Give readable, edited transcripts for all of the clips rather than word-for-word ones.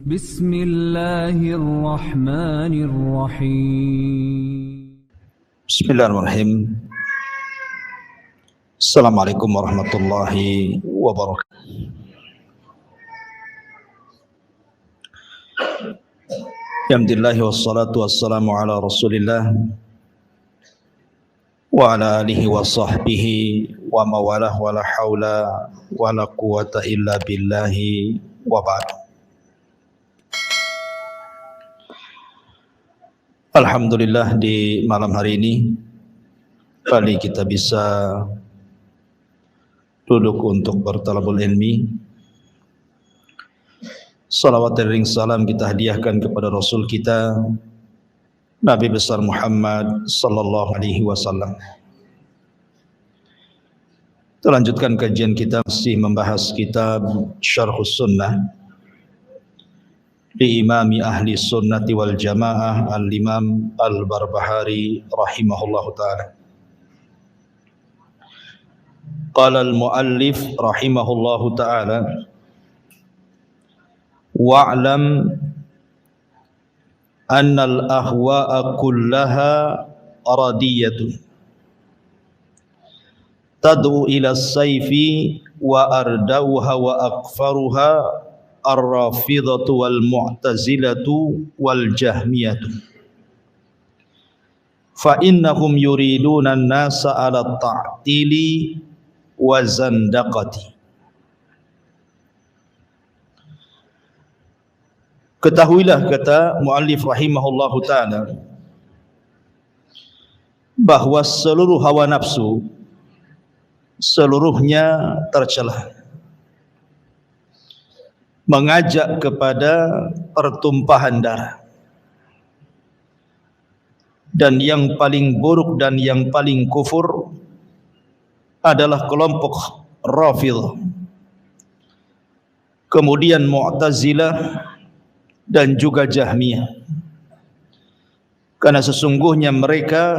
Bismillahirrahmanirrahim. Bismillahirrahmanirrahim. Assalamualaikum warahmatullahi wabarakatuh. Alhamdulillah wassalatu wassalamu ala Rasulillah wa ala alihi wa sahbihi wa mawalah wa la hawla wa la quwata illa billahi wa ba'd. Alhamdulillah, di malam hari ini kembali kita bisa duduk untuk bertalabul ilmi. Salawat dan salam kita hadiahkan kepada Rasul kita Nabi besar Muhammad sallallahu alaihi wasallam. Kita lanjutkan kajian kita, masih membahas kitab Syarhus Sunnah di Imami Ahli Sunnati wal Jamaah Al-Imam Al-Barbahari rahimahullahu ta'ala. Qala al-muallif rahimahullahu ta'ala: wa'lam anna al-ahwa'a kullaha radiyatun tad'u ila as-sayfi wa ardauha wa akfaruha ar-rafidhatu wal mu'tazilatu wal jahmiyatu fa innahum yuriduna an-nasa ala ta'tili wa zandaqati. Ketahuilah, kata muallif rahimahullahu ta'ala, bahwa seluruh hawa nafsu seluruhnya tercela, mengajak kepada pertumpahan darah, dan yang paling buruk dan yang paling kufur adalah kelompok Rafidhah, kemudian Mu'tazilah dan juga Jahmiyah, karena sesungguhnya mereka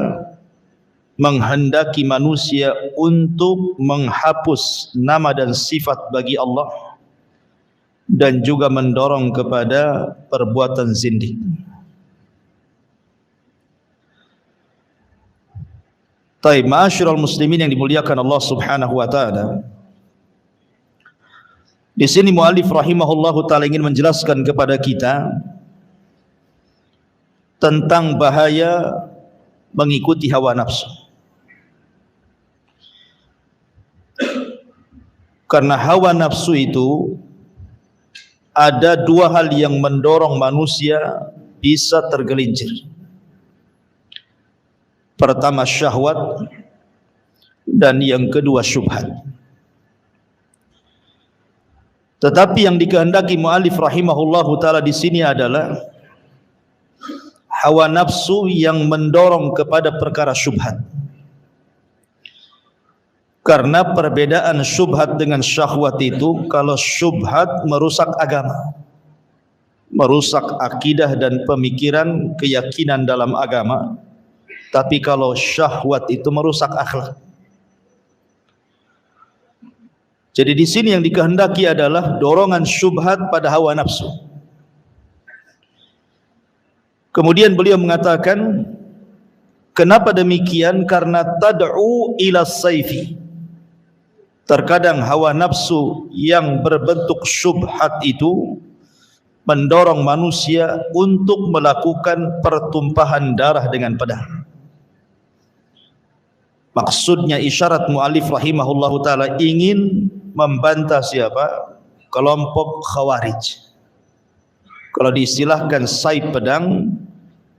menghendaki manusia untuk menghapus nama dan sifat bagi Allah dan juga mendorong kepada perbuatan zindik. Taib, ma'asyiral muslimin yang dimuliakan Allah Subhanahu wa taala. Di sini muallif rahimahullahu taala ingin menjelaskan kepada kita tentang bahaya mengikuti hawa nafsu. Karena hawa nafsu itu ada dua hal yang mendorong manusia bisa tergelincir. Pertama syahwat, dan yang kedua syubhat. Tetapi yang dikehendaki muallif rahimahullahu taala di sini adalah hawa nafsu yang mendorong kepada perkara syubhat. Karena perbedaan syubhat dengan syahwat itu, kalau syubhat merusak agama, merusak akidah dan pemikiran, keyakinan dalam agama. Tapi kalau syahwat itu merusak akhlak. Jadi di sini yang dikehendaki adalah dorongan syubhat pada hawa nafsu. Kemudian beliau mengatakan, kenapa demikian? Karena tad'u ila sayfi. Terkadang hawa nafsu yang berbentuk syubhat itu mendorong manusia untuk melakukan pertumpahan darah dengan pedang. Maksudnya isyarat muallif rahimahullahu taala ingin membantah siapa? Kelompok Khawarij. Kalau diistilahkan saib pedang,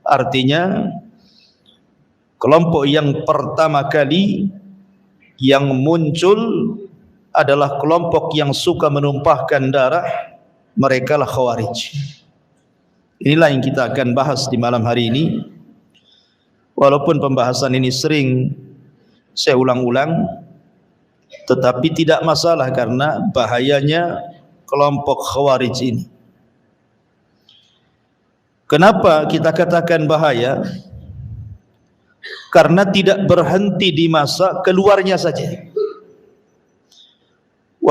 artinya kelompok yang pertama kali yang muncul adalah kelompok yang suka menumpahkan darah, mereka lah Khawarij. Inilah yang kita akan bahas di malam hari ini. Walaupun pembahasan ini sering saya ulang-ulang, tetapi tidak masalah karena bahayanya kelompok Khawarij ini. Kenapa kita katakan bahaya? Karena tidak berhenti di masa keluarnya saja.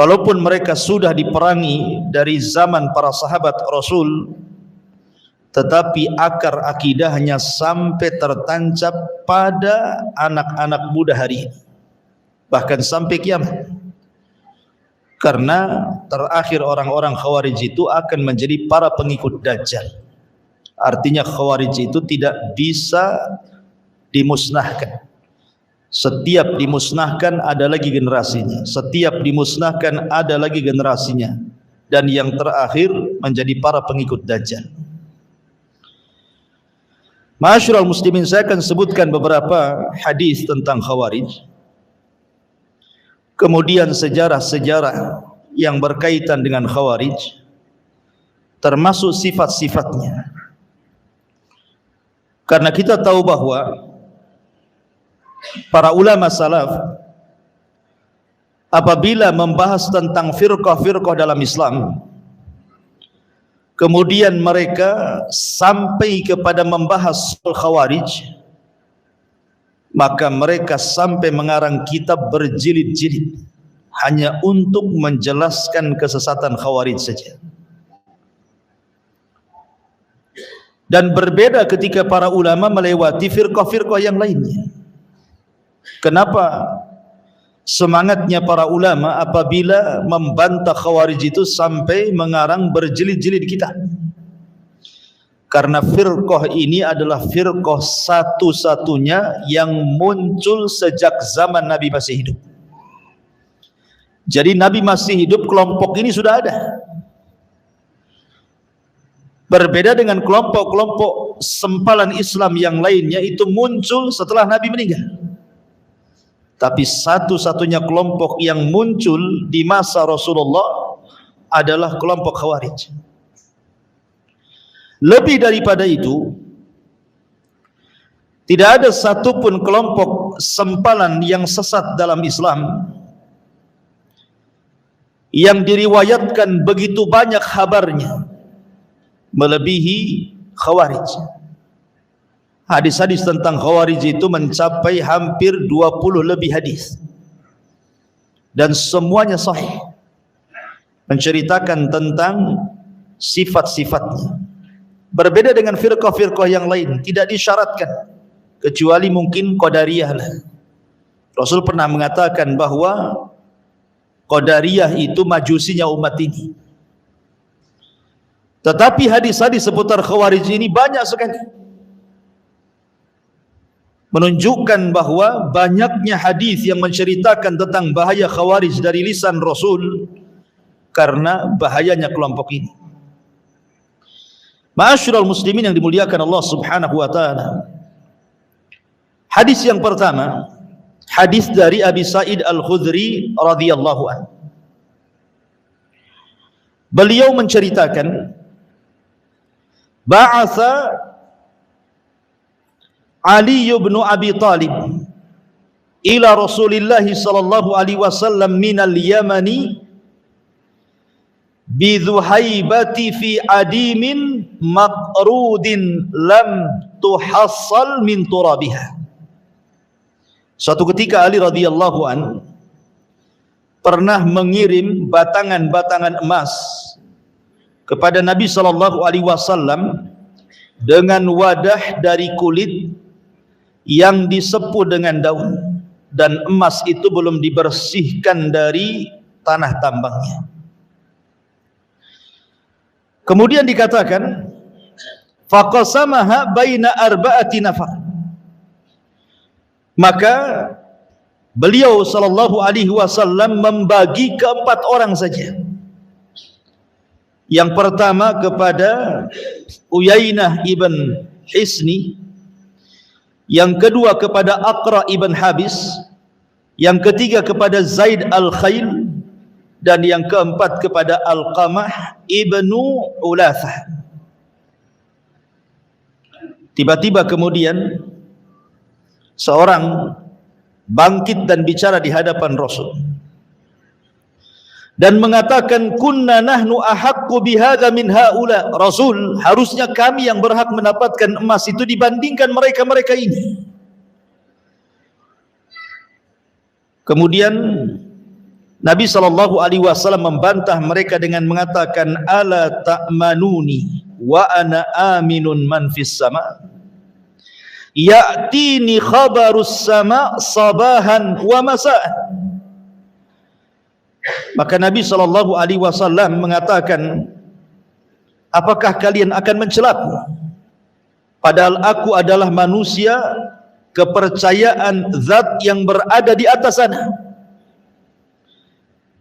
walaupun mereka sudah diperangi dari zaman para sahabat Rasul, tetapi akar akidahnya sampai tertancap pada anak-anak muda hari ini, bahkan sampai kiamat. Karena terakhir orang-orang Khawarij itu akan menjadi para pengikut Dajjal. Artinya Khawarij itu tidak bisa dimusnahkan. Setiap dimusnahkan ada lagi generasinya, setiap dimusnahkan ada lagi generasinya, dan yang terakhir menjadi para pengikut Dajjal. Ma'asyiral muslimin, saya akan sebutkan beberapa hadis tentang Khawarij, kemudian sejarah-sejarah yang berkaitan dengan Khawarij, termasuk sifat-sifatnya. Karena kita tahu bahwa para ulama salaf apabila membahas tentang firqah-firqah dalam Islam, kemudian mereka sampai kepada membahas Khawarij, maka mereka sampai mengarang kitab berjilid-jilid hanya untuk menjelaskan kesesatan Khawarij saja. Dan berbeda ketika para ulama melewati firqah-firqah yang lainnya. Kenapa semangatnya para ulama apabila membantah Khawarij itu sampai mengarang berjilid-jilid kitab? Karena firqah ini adalah firqah satu-satunya yang muncul sejak zaman Nabi masih hidup. Jadi Nabi masih hidup, kelompok ini sudah ada. Berbeda dengan kelompok-kelompok sempalan Islam yang lainnya, itu muncul setelah Nabi meninggal. Tapi satu-satunya kelompok yang muncul di masa Rasulullah adalah kelompok Khawarij. Lebih daripada itu, tidak ada satupun kelompok sempalan yang sesat dalam Islam yang diriwayatkan begitu banyak kabarnya melebihi Khawarij. Hadis-hadis tentang Khawarij itu mencapai hampir 20 lebih hadis, dan semuanya sahih, menceritakan tentang sifat-sifatnya. Berbeda dengan firqah-firqah yang lain, tidak disyaratkan, kecuali mungkin Qadariyah lah. Rasul pernah mengatakan bahwa Qadariyah itu majusinya umat ini. Tetapi hadis-hadis seputar Khawarij ini banyak sekali, menunjukkan bahwa banyaknya hadis yang menceritakan tentang bahaya Khawarij dari lisan Rasul karena bahayanya kelompok ini. Ma'asyiral muslimin yang dimuliakan Allah Subhanahu wa taala. Hadis yang pertama, hadis dari Abi Sa'id Al-Khudri radhiyallahu anhu. Beliau menceritakan, ba'atha Ali bin Abi Talib ila Rasulillah sallallahu alaihi wasallam minal Yamani bidhuhaibati fi adimin maqrudin lam tuhassal min turabiha. Suatu ketika Ali radhiyallahu an pernah mengirim batangan-batangan emas kepada Nabi sallallahu alaihi wasallam dengan wadah dari kulit yang disepuh dengan daun, dan emas itu belum dibersihkan dari tanah tambangnya. Kemudian dikatakan, faqasamaha baina arba'ati nafar. Maka beliau sallallahu alaihi wasallam membagi ke 4 orang saja. Yang pertama kepada Uyainah ibn Hisni, yang kedua kepada Aqra ibn Habis, yang ketiga kepada Zaid al-Khail, dan yang keempat kepada Al-Qamah ibnu Ulathah. Tiba-tiba kemudian seorang bangkit dan bicara di hadapan Rasul dan mengatakan, kunna nahnu ahaqqu bihadza min haula. Rasul, harusnya kami yang berhak mendapatkan emas itu dibandingkan mereka-mereka ini. Kemudian Nabi SAW membantah mereka dengan mengatakan, ala ta'manuni wa ana aminun man fis sama, ya'tini khabarus sama sabahan wa masa'an. Maka Nabi SAW mengatakan, apakah kalian akan mencelaku? Padahal aku adalah manusia kepercayaan zat yang berada di atas sana.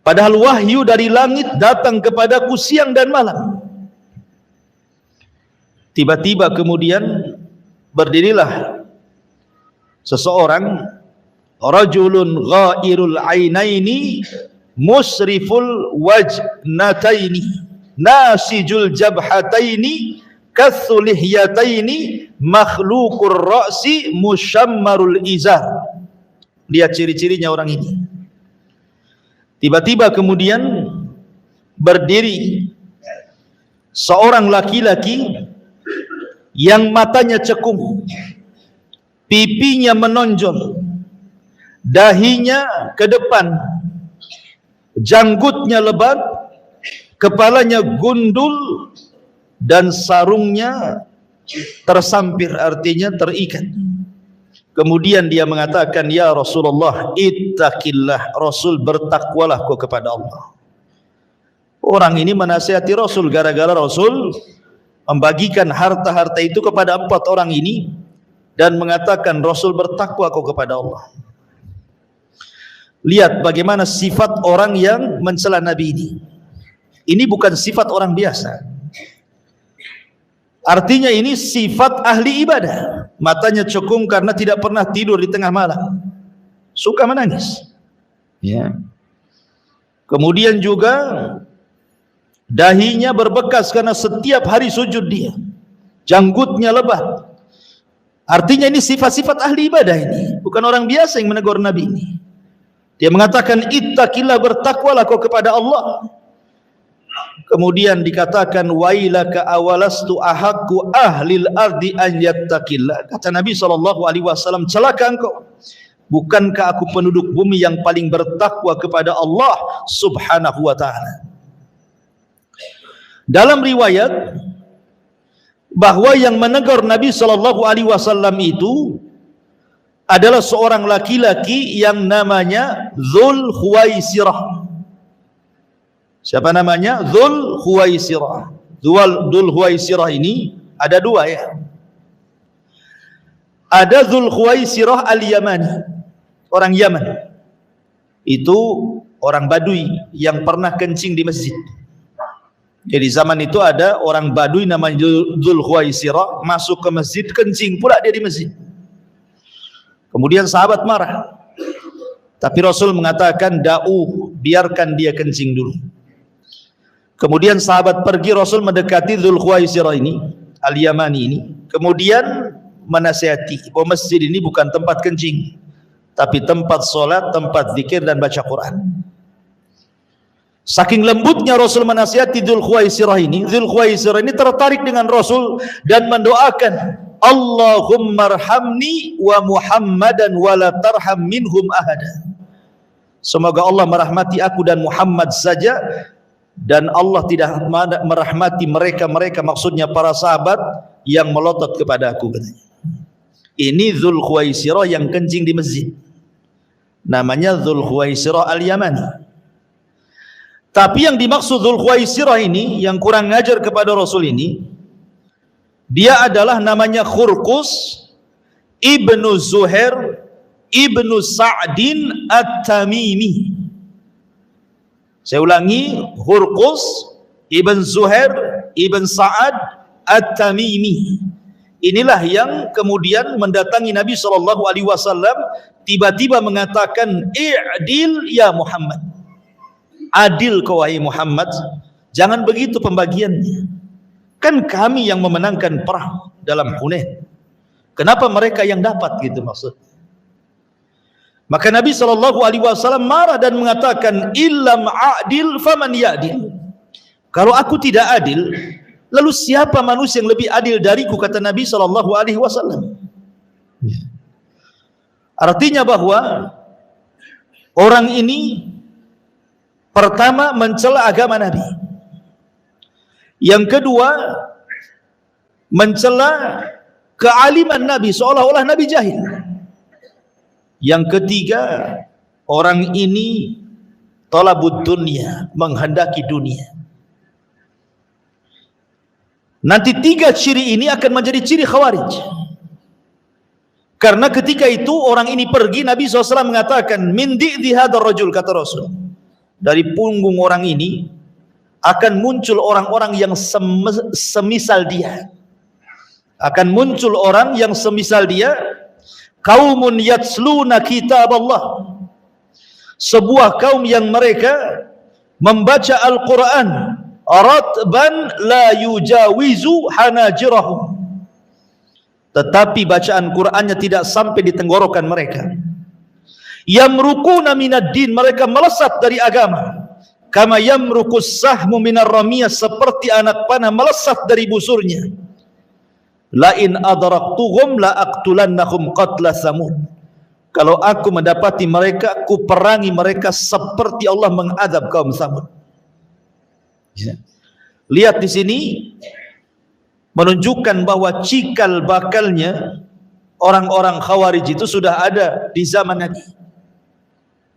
Padahal wahyu dari langit datang kepadaku siang dan malam. Tiba-tiba kemudian berdirilah seseorang, rajulun ghairul ainaini musriful wajnataini nasijul jabhataini kathulihyataini makhluqur ra'si musyammarul izar. Lihat ciri-cirinya orang ini. Tiba-tiba kemudian berdiri seorang laki-laki yang matanya cekung, pipinya menonjol, dahinya ke depan, janggutnya lebat, kepalanya gundul, dan sarungnya tersampir, artinya terikat. Kemudian dia mengatakan, ya Rasulullah, ittaqillah, Rasul bertakwalah kau kepada Allah. Orang ini menasihati Rasul gara-gara Rasul membagikan harta-harta itu kepada 4 orang ini dan mengatakan, Rasul bertakwa kau kepada Allah. Lihat bagaimana sifat orang yang mencela Nabi ini. Ini bukan sifat orang biasa. Artinya ini sifat ahli ibadah. Matanya cekung karena tidak pernah tidur di tengah malam, suka menangis, ya. Kemudian juga dahinya berbekas karena setiap hari sujud dia, janggutnya lebat. Artinya ini sifat-sifat ahli ibadah ini, bukan orang biasa yang menegur Nabi ini. Dia mengatakan, ittaqillah, bertakwalah kau kepada Allah. Kemudian dikatakan, wailaka awalastu ahaqqu ahlil ardi an yattaqillah. Kata Nabi SAW, celaka engkau, bukankah aku penduduk bumi yang paling bertakwa kepada Allah Subhanahu wa ta'ala. Dalam riwayat bahwa yang menegur Nabi SAW itu adalah seorang laki-laki yang namanya Dzul Khuwaisirah. Siapa namanya? Dzul Khuwaisirah. Dzul Khuwaisirah ini ada 2 ya. Ada Dzul Khuwaisirah al-Yamani, orang Yaman. Itu orang Badui yang pernah kencing di masjid. Jadi zaman itu ada orang Badui namanya Dzul Khuwaisirah masuk ke masjid, kencing pula dia di masjid. Kemudian sahabat marah. Tapi Rasul mengatakan, da'u, biarkan dia kencing dulu. Kemudian sahabat pergi, Rasul mendekati Dzul Khuwaisirah ini, Al-Yamani ini. Kemudian menasihati bahwa masjid ini bukan tempat kencing, tapi tempat solat, tempat zikir dan baca Quran. Saking lembutnya Rasul menasihati Dzul Khuwaisirah ini, Dzul Khuwaisirah ini tertarik dengan Rasul dan mendoakan, Allahumma arhamni wa Muhammadan wa la tarham minhum ahada. Semoga Allah merahmati aku dan Muhammad saja, dan Allah tidak merahmati mereka-mereka, maksudnya para sahabat yang melotot kepada aku, katanya. Ini Dzul Khuwaisirah yang kencing di masjid, namanya Dzul Khuwaisirah al-Yamani. Tapi yang dimaksud Dzul Khuwaisirah ini yang kurang ngajar kepada Rasul ini, dia adalah namanya Khurqus ibnu Zuhair ibnu Sa'din at-Tamimi. Saya ulangi, Khurqus ibn Zuhair ibn Sa'ad at-Tamimi. Inilah yang kemudian mendatangi Nabi SAW, tiba-tiba mengatakan, i'dil ya Muhammad, adil kau wahai Muhammad, jangan begitu pembagiannya. Kan kami yang memenangkan perang dalam Hunain, kenapa mereka yang dapat, gitu maksud. Maka Nabi SAW marah dan mengatakan, illam a'dil faman ya'dil. Kalau aku tidak adil, lalu siapa manusia yang lebih adil dariku, kata Nabi SAW. Artinya bahwa orang ini Pertama, mencela agama Nabi. Yang kedua, mencela kealiman Nabi, seolah-olah Nabi jahil. Yang ketiga, orang ini talabud dunia, menghendaki dunia. Nanti tiga ciri ini akan menjadi ciri Khawarij. Karena ketika itu orang ini pergi, Nabi SAW mengatakan, min di'di hadar rajul, kata Rasul, dari punggung orang ini akan muncul orang-orang yang semisal dia. Akan muncul orang yang semisal dia, qaumun yatsluna kitab Allah, sebuah kaum yang mereka membaca Al-Quran ratban la yujawizu hanajirahum, tetapi bacaan Qur'annya tidak sampai di tenggorokan mereka. Yamrukuna minad din, mereka melesat dari agama. Kama yamrukus sahmu minar ramiyah, seperti anak panah melesat dari busurnya. La in adraktuhum la aqtulannahum qatla Samud, kalau aku mendapati mereka, aku perangi mereka seperti Allah mengadab kaum Samud. Lihat di sini menunjukkan bahwa cikal bakalnya orang-orang Khawarij itu sudah ada di zaman Nabi.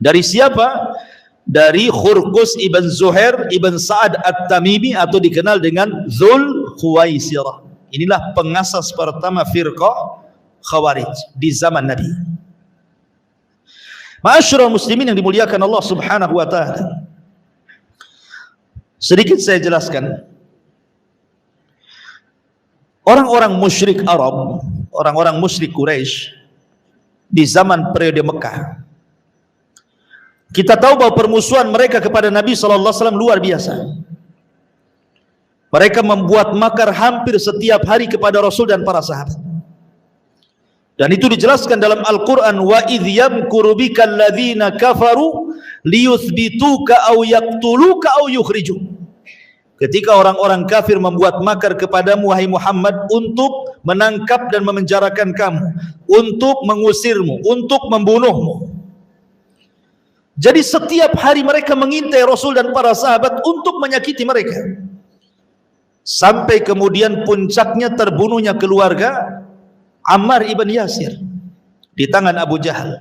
Dari siapa? Dari Khurqus ibn Zuhair ibn Sa'ad at-Tamimi, atau dikenal dengan Dzul Khuwaisirah. Inilah pengasas pertama firqah Khawarij di zaman Nabi. Ma'asyiral muslimin yang dimuliakan Allah Subhanahu wa taala, sedikit saya jelaskan. Orang-orang musyrik Arab, orang-orang musyrik Quraisy di zaman periode Mekah, kita tahu bahwa permusuhan mereka kepada Nabi SAW luar biasa. Mereka membuat makar hampir setiap hari kepada Rasul dan para sahabat. Dan itu dijelaskan dalam Al-Quran, wa idh yamkuru bika alladhina kafaru liyuthbituka aw yaqtuluka aw yukhrijuk. Ketika orang-orang kafir membuat makar kepadamu, wahai Muhammad, untuk menangkap dan memenjarakan kamu, untuk mengusirmu, untuk membunuhmu. Jadi setiap hari mereka mengintai Rasul dan para sahabat untuk menyakiti mereka. Sampai kemudian puncaknya terbunuhnya keluarga Ammar ibn Yasir di tangan Abu Jahal,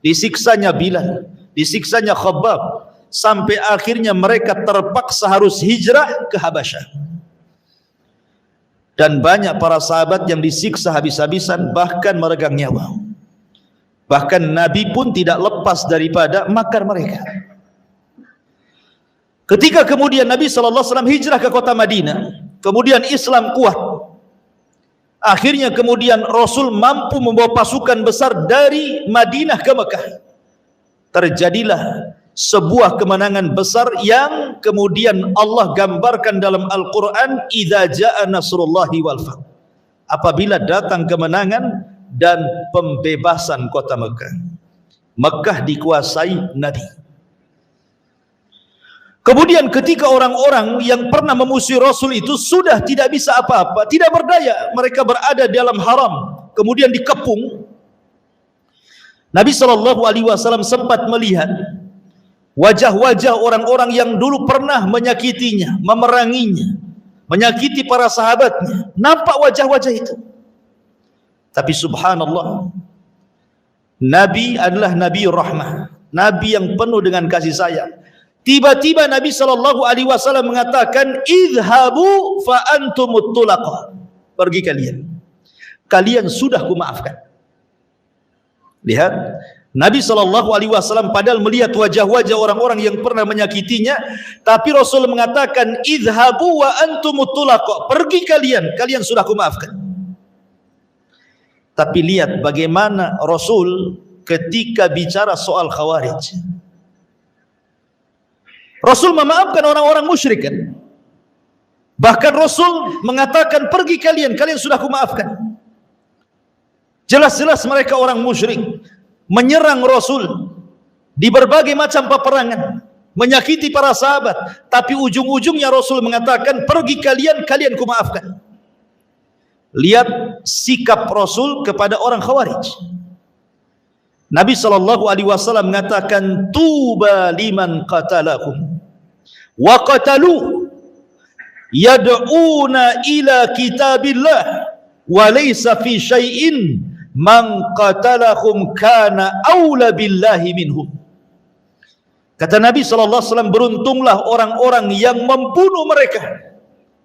disiksanya Bilal, disiksanya Khabbab, sampai akhirnya mereka terpaksa harus hijrah ke Habasyah. Dan banyak para sahabat yang disiksa habis-habisan, bahkan meregang nyawa. Bahkan Nabi pun tidak lepas daripada makar mereka. Ketika kemudian Nabi SAW hijrah ke kota Madinah, kemudian Islam kuat, akhirnya kemudian Rasul mampu membawa pasukan besar dari Madinah ke Mekah. Terjadilah sebuah kemenangan besar yang kemudian Allah gambarkan dalam Al-Quran, idza jaa nasrullahi wal fath, apabila datang kemenangan dan pembebasan kota Mekah. Mekah dikuasai Nabi. Kemudian ketika orang-orang yang pernah memusuhi Rasul itu sudah tidak bisa apa-apa, tidak berdaya, mereka berada dalam haram, kemudian dikepung, Nabi SAW sempat melihat wajah-wajah orang-orang yang dulu pernah menyakitinya, memeranginya, menyakiti para sahabatnya. Nampak wajah-wajah itu. Tapi subhanallah, Nabi adalah Nabi Rahmah, Nabi yang penuh dengan kasih sayang. Tiba-tiba Nabi SAW mengatakan, idhabu fa antumut tulaqa, pergi kalian, kalian sudah kumaafkan. Lihat, Nabi SAW padahal melihat wajah-wajah orang-orang yang pernah menyakitinya, tapi Rasul mengatakan, idhabu wa antumut tulaqa, pergi kalian, kalian sudah kumaafkan. Tapi lihat bagaimana Rasul ketika bicara soal Khawarij. Rasul memaafkan orang-orang musyrik kan? Bahkan Rasul mengatakan, pergi kalian, kalian sudah kumaafkan. Jelas-jelas mereka orang musyrik, menyerang Rasul di berbagai macam peperangan, menyakiti para sahabat, tapi ujung-ujungnya Rasul mengatakan, pergi kalian, kalian kumaafkan. Lihat sikap Rasul kepada orang Khawarij. Nabi SAW mengatakan, tuba liman qatalahum wa qatalu yad'una ila kitabillah wa laysa fi syai'in man qatalahum kana aula billahi minhum. Kata Nabi SAW, beruntunglah orang-orang yang membunuh mereka,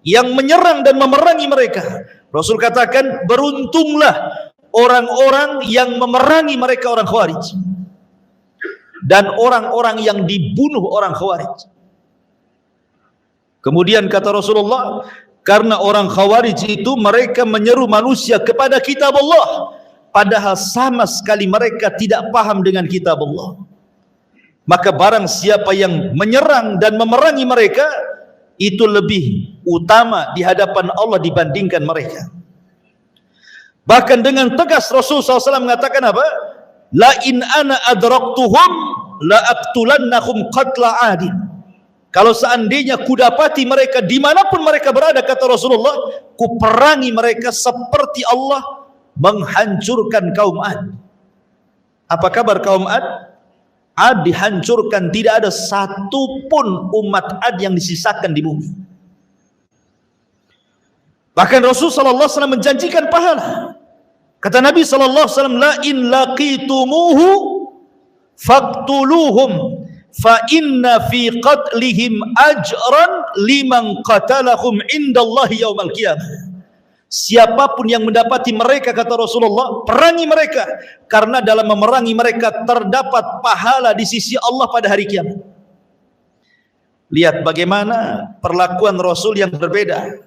yang menyerang dan memerangi mereka. Rasul katakan, beruntunglah orang-orang yang memerangi mereka, orang Khawarij, dan orang-orang yang dibunuh orang Khawarij. Kemudian kata Rasulullah, karena orang Khawarij itu mereka menyeru manusia kepada kitab Allah, padahal sama sekali mereka tidak paham dengan kitab Allah. Maka barang siapa yang menyerang dan memerangi mereka, itu lebih utama di hadapan Allah dibandingkan mereka. Bahkan dengan tegas Rasul SAW mengatakan apa? La in ana adraktuhum la aqtulannahum qatla adin. Kalau seandainya kudapati mereka dimanapun mereka berada, kata Rasulullah, kuperangi mereka seperti Allah menghancurkan kaum Ad. Apa kabar kaum Ad? Ad dihancurkan, tidak ada satu pun umat Ad yang disisakan di bumi. Bahkan Rasulullah SAW menjanjikan pahala. Kata Nabi SAW, la in laqitumuhu faqtuluhum fa inna fi qatlihim ajran liman qatalahum indallahi yaumal qiyamah. Siapapun yang mendapati mereka, kata Rasulullah, perangi mereka, karena dalam memerangi mereka terdapat pahala di sisi Allah pada hari kiamat. Lihat bagaimana perlakuan Rasul yang berbeda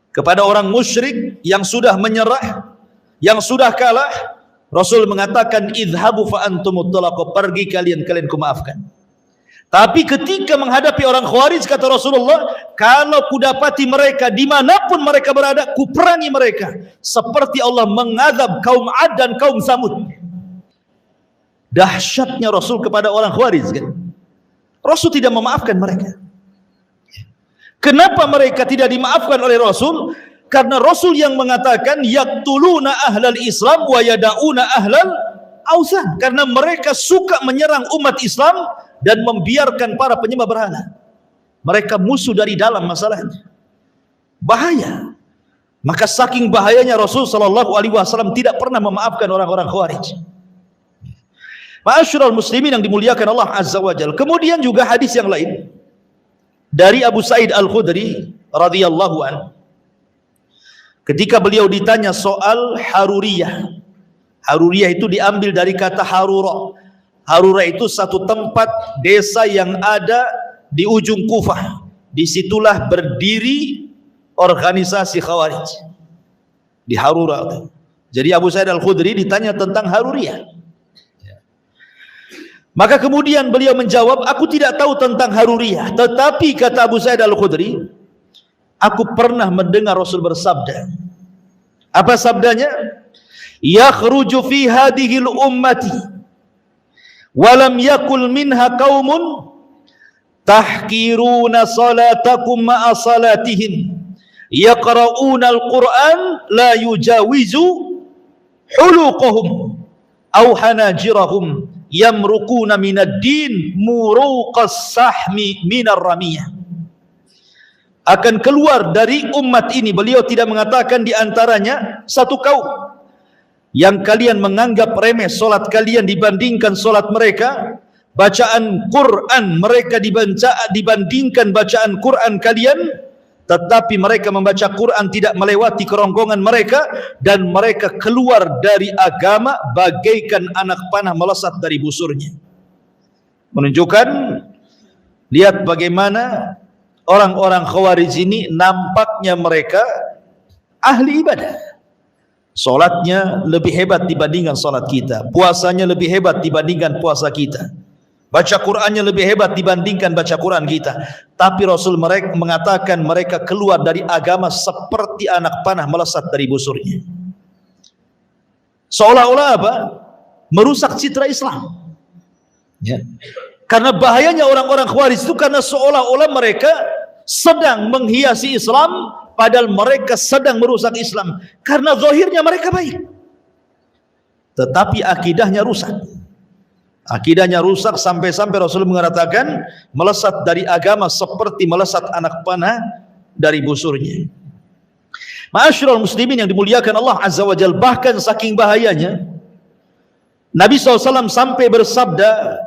kepada orang musyrik yang sudah menyerah, yang sudah kalah. Rasul mengatakan, idhabu fa antumut talaqo, pergi kalian kumaafkan. Tapi ketika menghadapi orang Khawarij, kata Rasulullah, kalau kudapati mereka dimanapun mereka berada, kuperangi mereka seperti Allah mengadab kaum Ad dan kaum Samud. Dahsyatnya Rasul kepada orang Khawarij, kan? Rasul tidak memaafkan mereka. Kenapa mereka tidak dimaafkan oleh Rasul? Karena Rasul yang mengatakan, yaqtuluna ahlal Islam wa yada'una ahlal ausan. Karena mereka suka menyerang umat Islam dan membiarkan para penyembah berhala. Mereka musuh dari dalam masalahnya. Bahaya. Maka saking bahayanya Rasul SAW tidak pernah memaafkan orang-orang Khawarij. Ma'asyiral muslimin yang dimuliakan Allah Azza wa Jalla. Kemudian juga hadis yang lain dari Abu Sa'id Al-Khudri radhiyallahu anhu. Ketika beliau ditanya soal Haruriyah. Haruriyah itu diambil dari kata Harura. Harura itu satu tempat desa yang ada di ujung Kufah. Disitulah berdiri organisasi Khawarij di Harura. Jadi Abu Sa'id Al-Khudri ditanya tentang Haruriyah. Maka kemudian beliau menjawab, aku tidak tahu tentang Haruriyah, tetapi kata Abu Sa'id Al-Khudri, aku pernah mendengar Rasul bersabda. Apa sabdanya? Yakhruju fi hadhil ummati walam yakul minha qaumun tahkiruna salatakum ma'a salatihim yaqra'una al-Qur'an la yujawizu huluqahum aw hanajirahum yamruquna minad din muruqas sahmi minar ramiyah. Akan keluar dari umat ini, beliau tidak mengatakan di antaranya satu kaum yang kalian menganggap remeh solat kalian dibandingkan solat mereka, bacaan Quran mereka dibandingkan bacaan Quran kalian, tetapi mereka membaca Quran tidak melewati kerongkongan mereka, dan mereka keluar dari agama bagaikan anak panah melesat dari busurnya. Menunjukkan, lihat bagaimana orang-orang Khawarij ini nampaknya mereka ahli ibadah. Solatnya lebih hebat dibandingkan solat kita, puasanya lebih hebat dibandingkan puasa kita, baca Qurannya lebih hebat dibandingkan baca Quran kita. Tapi Rasul mereka mengatakan mereka keluar dari agama seperti anak panah melesat dari busurnya. Seolah-olah apa? Merusak citra Islam. Ya. Karena bahayanya orang-orang Khawarij itu, karena seolah-olah mereka sedang menghiasi Islam, padahal mereka sedang merusak Islam. Karena zahirnya mereka baik, tetapi akidahnya rusak. Akidahnya rusak sampai-sampai Rasul mengatakan melesat dari agama seperti melesat anak panah dari busurnya. Ma'asyiral muslimin yang dimuliakan Allah Azza wa Jalla, bahkan saking bahayanya Nabi SAW sampai bersabda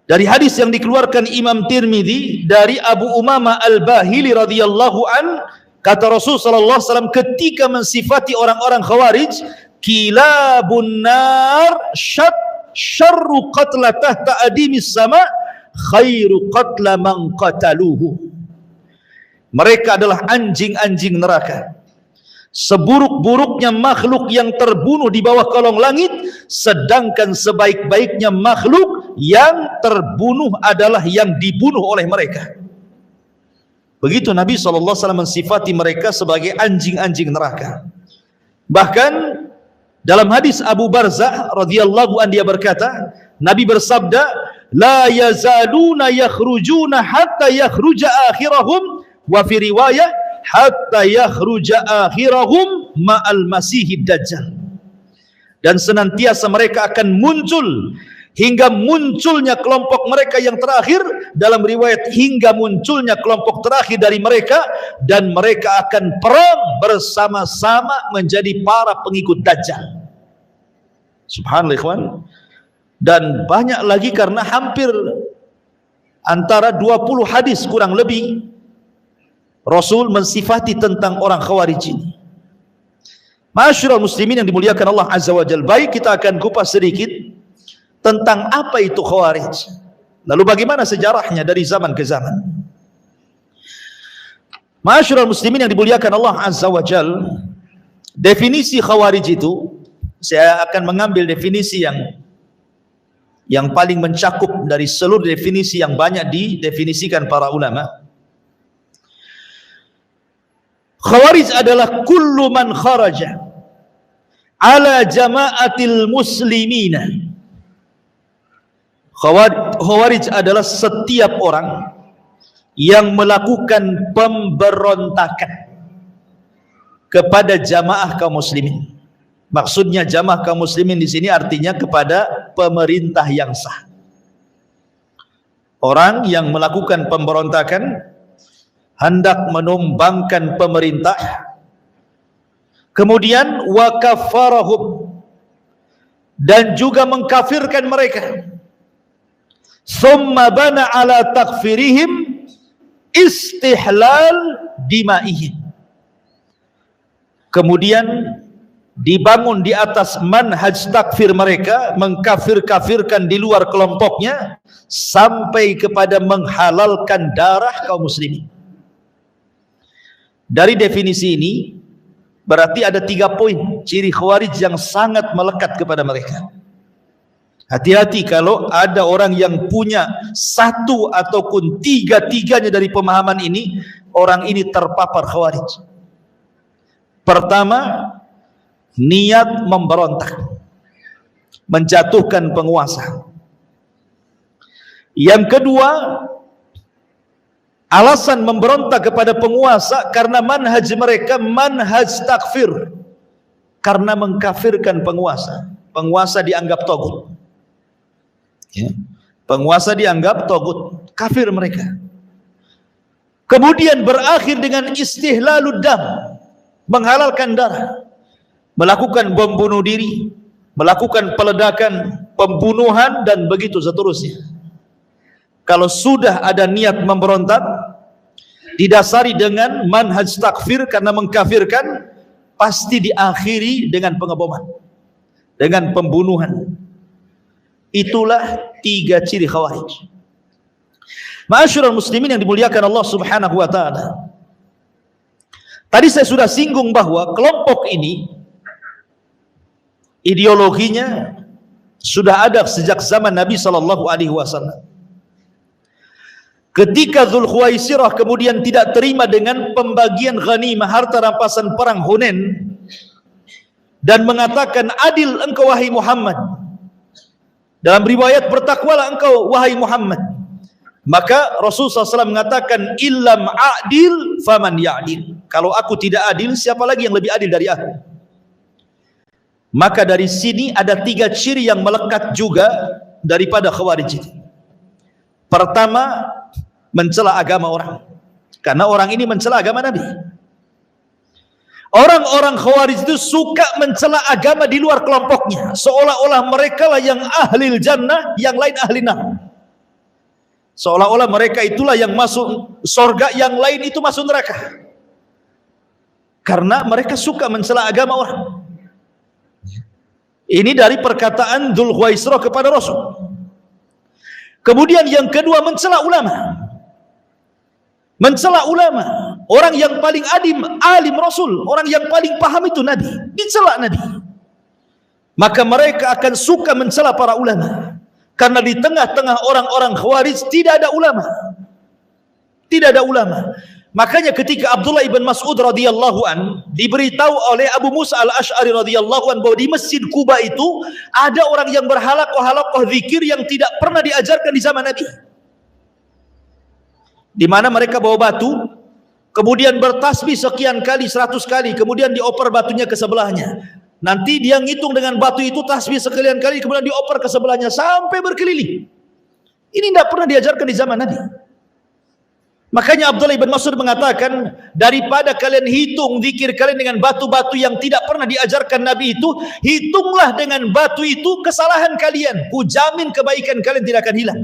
dari hadis yang dikeluarkan Imam Tirmidzi dari Abu Umamah Al-Bahili radhiyallahu an, kata Rasul sallallahu alaihi wasallam ketika mensifati orang-orang Khawarij, kilabun nar syarru qatla tahta adimis sama khairu qatla man qataluhu. Mereka adalah anjing-anjing neraka, seburuk-buruknya makhluk yang terbunuh di bawah kolong langit, sedangkan sebaik-baiknya makhluk yang terbunuh adalah yang dibunuh oleh mereka. Begitu Nabi SAW mensifati mereka sebagai anjing-anjing neraka. Bahkan dalam hadis Abu Barzah radhiyallahu anhu dia berkata, Nabi bersabda, la yazaluna yakhrujuna hatta yakhruja akhirahum, wa fi riwayah hatta yakhruja akhirahum ma'al masihid dajjal. Dan senantiasa mereka akan muncul hingga munculnya kelompok mereka yang terakhir, dalam riwayat hingga munculnya kelompok terakhir dari mereka, dan mereka akan perang bersama-sama menjadi para pengikut Dajjal. Subhanallah ikhwan. Dan banyak lagi, karena hampir antara 20 hadis kurang lebih Rasul mensifati tentang orang Khawarij ini. Ma'asyiral muslimin yang dimuliakan Allah Azza wa Jalla, baik kita akan kupas sedikit tentang apa itu Khawarij, lalu bagaimana sejarahnya dari zaman ke zaman. Ma'asyiral muslimin yang dimuliakan Allah Azza wa Jalla, definisi Khawarij itu, saya akan mengambil definisi yang paling mencakup dari seluruh definisi yang banyak didefinisikan para ulama. Khawarij adalah kullu man kharaja ala jama'atil muslimina. Khawarij adalah setiap orang yang melakukan pemberontakan kepada jamaah kaum muslimin. Maksudnya jamaah kaum muslimin di sini artinya kepada pemerintah yang sah. Orang yang melakukan pemberontakan, hendak menumbangkan pemerintah, kemudian wa kafarahum, dan juga mengkafirkan mereka, summa bana ala takfirihim istihlal dimaihim, kemudian dibangun di atas manhaj takfir mereka, mengkafir-kafirkan di luar kelompoknya sampai kepada menghalalkan darah kaum muslimin. Dari definisi ini berarti ada 3 poin ciri Khawarij yang sangat melekat kepada mereka. Hati-hati kalau ada orang yang punya 1 ataupun 3-tiganya dari pemahaman ini, orang ini terpapar Khawarij. Pertama, niat memberontak, menjatuhkan penguasa. Yang kedua, alasan memberontak kepada penguasa karena manhaj mereka manhaj takfir, karena mengkafirkan penguasa. Penguasa dianggap togut, ya. Penguasa dianggap togut, kafir mereka. Kemudian berakhir dengan istihlalud dam, menghalalkan darah, melakukan bom bunuh diri, melakukan peledakan, pembunuhan, dan begitu seterusnya. Kalau sudah ada niat memberontak didasari dengan manhaj takfir karena mengkafirkan, pasti diakhiri dengan pengeboman, dengan pembunuhan. Itulah 3 ciri Khawarij. Ma'asyiral muslimin yang dimuliakan Allah Subhanahu wa taala. Tadi saya sudah singgung bahwa kelompok ini ideologinya sudah ada sejak zaman Nabi sallallahu alaihi wasallam. Ketika Dzulkhuwaisirah kemudian tidak terima dengan pembagian ghanimah, harta rampasan perang Hunain, dan mengatakan, adil engkau wahai Muhammad, dalam riwayat bertakwalah engkau wahai Muhammad, maka Rasulullah SAW mengatakan, illam adil faman ya'dil, kalau aku tidak adil, siapa lagi yang lebih adil dari aku? Maka dari sini ada 3 ciri yang melekat juga daripada Khawarij itu. Pertama, mencela agama orang. Karena orang ini mencela agama Nabi. Orang-orang Khawarij itu suka mencela agama di luar kelompoknya, seolah-olah mereka lah yang ahli jannah, yang lain ahli nar. Seolah-olah mereka itulah yang masuk surga, yang lain itu masuk neraka. Karena mereka suka mencela agama orang. Ini dari perkataan Dzul Khuwaisirah kepada Rasul. Kemudian yang kedua, mencela ulama. Mencela ulama, orang yang paling alim Rasul, orang yang paling paham itu Nabi, dicela Nabi. Maka mereka akan suka mencela para ulama, karena di tengah-tengah orang-orang Khawarij tidak ada ulama. Tidak ada ulama. Makanya ketika Abdullah ibn Mas'ud radhiyallahu an diberitahu oleh Abu Musa al-Ash'ari radhiyallahu an bahwa di Masjid Quba itu ada orang yang berhalaqah zikir yang tidak pernah diajarkan di zaman Nabi. Di mana mereka bawa batu, kemudian bertasbih sekian kali, 100 kali, kemudian dioper batunya ke sebelahnya. Nanti dia ngitung dengan batu itu tasbih sekian kali, kemudian dioper ke sebelahnya sampai berkeliling. Ini tidak pernah diajarkan di zaman Nabi. Makanya Abdullah ibn Mas'ud mengatakan, daripada kalian hitung zikir kalian dengan batu-batu yang tidak pernah diajarkan Nabi itu, hitunglah dengan batu itu kesalahan kalian. Kujamin kebaikan kalian tidak akan hilang.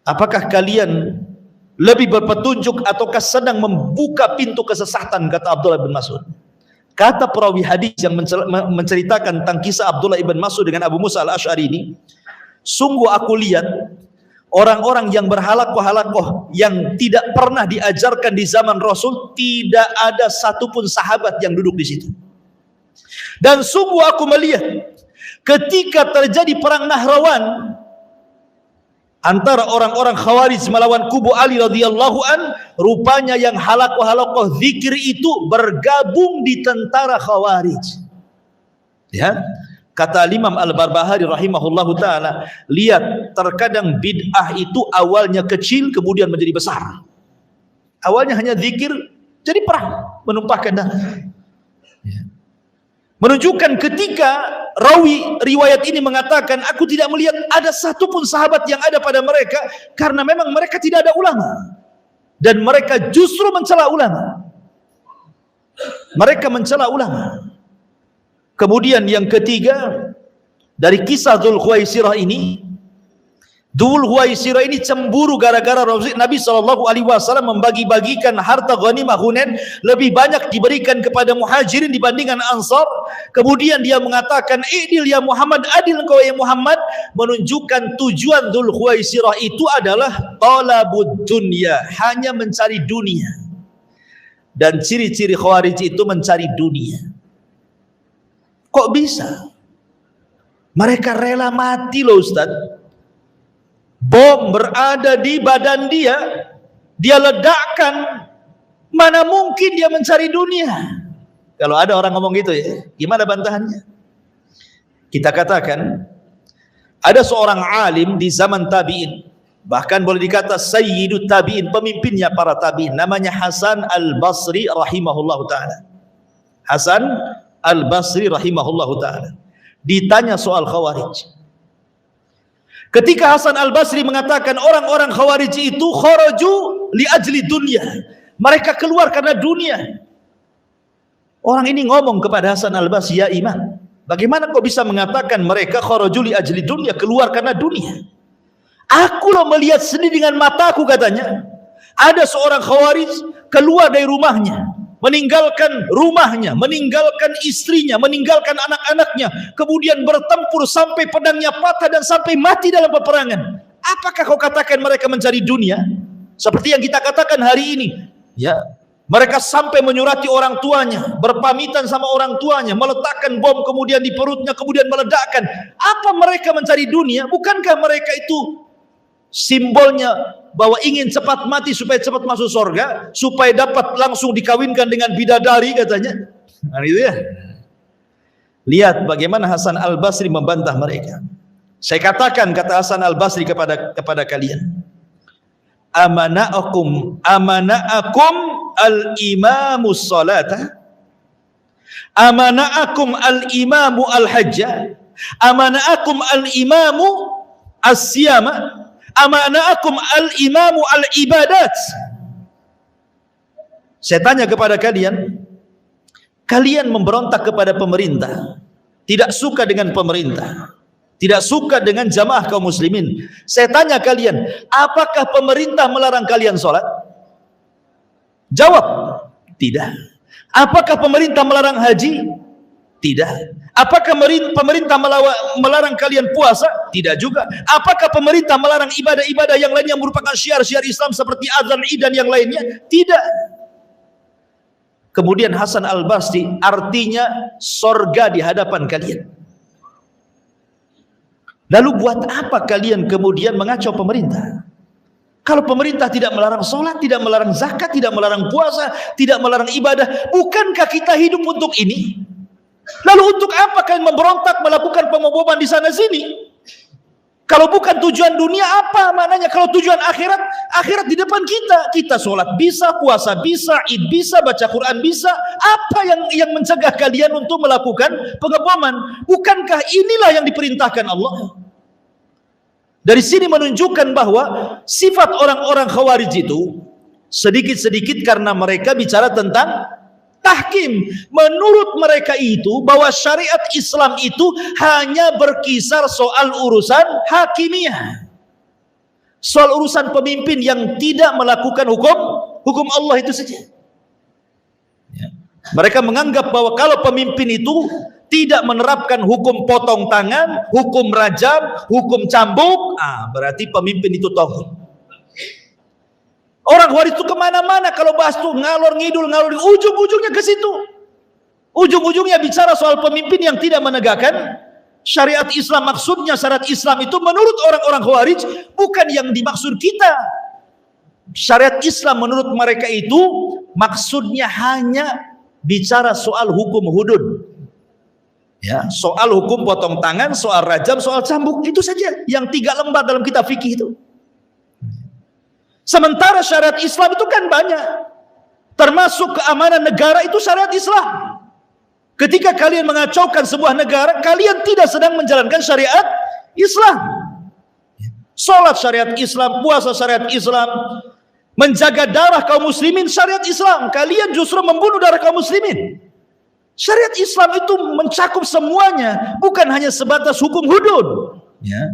Apakah kalian lebih berpetunjuk ataukah sedang membuka pintu kesesatan, kata Abdullah bin Mas'ud. Kata perawi hadis yang menceritakan tentang kisah Abdullah ibn Mas'ud dengan Abu Musa al-Ash'ari ini, sungguh aku lihat orang-orang yang berhalaqah yang tidak pernah diajarkan di zaman Rasul, tidak ada satupun sahabat yang duduk di situ. Dan sungguh aku melihat ketika terjadi perang Nahrawan antara orang-orang Khawarij melawan kubu Ali radhiyallahu an, rupanya yang halaqah zikir itu bergabung di tentara Khawarij. Ya, kata Imam Al-Barbahari rahimahullahu taala, lihat, terkadang bid'ah itu awalnya kecil kemudian menjadi besar. Awalnya hanya zikir, jadi perang, menumpahkan darah. Ya. Menunjukkan ketika rawi riwayat ini mengatakan, aku tidak melihat ada satupun sahabat yang ada pada mereka, karena memang mereka tidak ada ulama, dan mereka justru mencela ulama. Mereka mencela ulama. Kemudian yang ketiga, dari kisah Dzul Khuwaisirah ini, Dzul Khuwaisirah ini cemburu gara-gara Nabi SAW membagi-bagikan harta ghanimah Hunain lebih banyak diberikan kepada muhajirin dibandingkan ansar. Kemudian dia mengatakan, "Idil ya Muhammad, adil engkau ya Muhammad," menunjukkan tujuan Dzul Khuwaisirah itu adalah talabud dunya, hanya mencari dunia. Dan ciri-ciri Khawarij itu mencari dunia. Kok bisa? Mereka rela mati loh Ustaz. Bom berada di badan dia, dia ledakkan. Mana mungkin dia mencari dunia? Kalau ada orang ngomong gitu ya, gimana bantahannya? Kita katakan, ada seorang alim di zaman tabi'in, bahkan boleh dikata sayyidut tabi'in, pemimpinnya para tabi'in, namanya Hasan al-Basri rahimahullahu ta'ala. Hasan al-Basri rahimahullahu ta'ala ditanya soal Khawarij. Ketika Hasan al-Basri mengatakan orang-orang Khawarij itu kharaju li ajli dunya, mereka keluar karena dunia. Orang ini ngomong kepada Hasan al-Basri, ya imam, bagaimana kau bisa mengatakan mereka kharaju li ajli dunya, keluar karena dunia? Aku loh melihat sendiri dengan mataku, katanya. Ada seorang Khawarij keluar dari rumahnya, meninggalkan rumahnya, meninggalkan istrinya, meninggalkan anak-anaknya, kemudian bertempur sampai pedangnya patah dan sampai mati dalam peperangan. Apakah kau katakan mereka mencari dunia? Seperti yang kita katakan hari ini, ya, mereka sampai menyurati orang tuanya, berpamitan sama orang tuanya, meletakkan bom kemudian di perutnya, kemudian meledakkan. Apa mereka mencari dunia? Bukankah mereka itu simbolnya bahwa ingin cepat mati supaya cepat masuk surga, supaya dapat langsung dikawinkan dengan bidadari, katanya. Nah, itu ya. Lihat bagaimana Hasan al-Basri membantah mereka. Saya katakan, kata Hasan al-Basri kepada kalian, amana'akum al-imamu salata, amana'akum al-imamu al-hajja. Amana'akum al-imamu as-siyama, amana'akum al-imamu al-ibadat. Saya tanya kepada kalian, kalian memberontak kepada pemerintah, tidak suka dengan pemerintah, tidak suka dengan jamaah kaum muslimin. Saya tanya kalian, apakah pemerintah melarang kalian sholat? Jawab, tidak. Apakah pemerintah melarang haji? Tidak. Apakah pemerintah melarang kalian puasa? Tidak juga. Apakah pemerintah melarang ibadah-ibadah yang lainnya merupakan syiar-syiar Islam seperti azan, id dan yang lainnya? Tidak. Kemudian Hasan Al-Basri, artinya sorga di hadapan kalian. Lalu buat apa kalian kemudian mengacau pemerintah? Kalau pemerintah tidak melarang sholat, tidak melarang zakat, tidak melarang puasa, tidak melarang ibadah, bukankah kita hidup untuk ini? Lalu untuk apa kalian memberontak melakukan pemboboman di sana sini? Kalau bukan tujuan dunia, apa maknanya? Kalau tujuan akhirat, akhirat di depan kita. Kita sholat bisa, puasa bisa, id bisa, baca Quran bisa. Apa yang mencegah kalian untuk melakukan pengeboman? Bukankah inilah yang diperintahkan Allah? Dari sini menunjukkan bahwa sifat orang-orang Khawarij itu sedikit-sedikit karena mereka bicara tentang tahkim. Menurut mereka itu bahwa syariat Islam itu hanya berkisar soal urusan hakimiyah, soal urusan pemimpin yang tidak melakukan hukum Allah itu saja. Mereka menganggap bahwa kalau pemimpin itu tidak menerapkan hukum potong tangan, hukum rajam, hukum cambuk, berarti pemimpin itu tauhid. Orang Khawarij itu kemana-mana kalau bahas tuh ngalor ngidul, ujung-ujungnya ke situ. Ujung-ujungnya bicara soal pemimpin yang tidak menegakkan syariat Islam. Maksudnya syariat Islam itu menurut orang-orang Khawarij bukan yang dimaksud kita. Syariat Islam menurut mereka itu maksudnya hanya bicara soal hukum hudud. Ya, soal hukum potong tangan, soal rajam, soal cambuk, itu saja yang 3 lembar dalam kitab fikih itu. Sementara syariat Islam itu kan banyak, termasuk keamanan negara itu syariat Islam. Ketika kalian mengacaukan sebuah negara, kalian tidak sedang menjalankan syariat Islam. Salat syariat Islam, puasa syariat Islam, menjaga darah kaum muslimin syariat Islam. Kalian justru membunuh darah kaum muslimin. Syariat Islam itu mencakup semuanya, bukan hanya sebatas hukum hudud. Ya.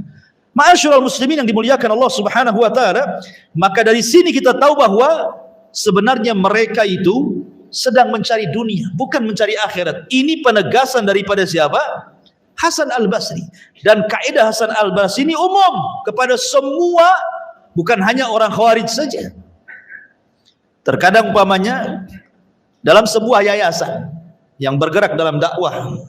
Ma'asyiral muslimin yang dimuliakan Allah Subhanahu wa taala, maka dari sini kita tahu bahwa sebenarnya mereka itu sedang mencari dunia, bukan mencari akhirat. Ini penegasan daripada siapa? Hasan Al-Basri. Dan kaidah Hasan Al-Basri ini umum kepada semua, bukan hanya orang Khawarij saja. Terkadang umpamanya dalam sebuah yayasan yang bergerak dalam dakwah,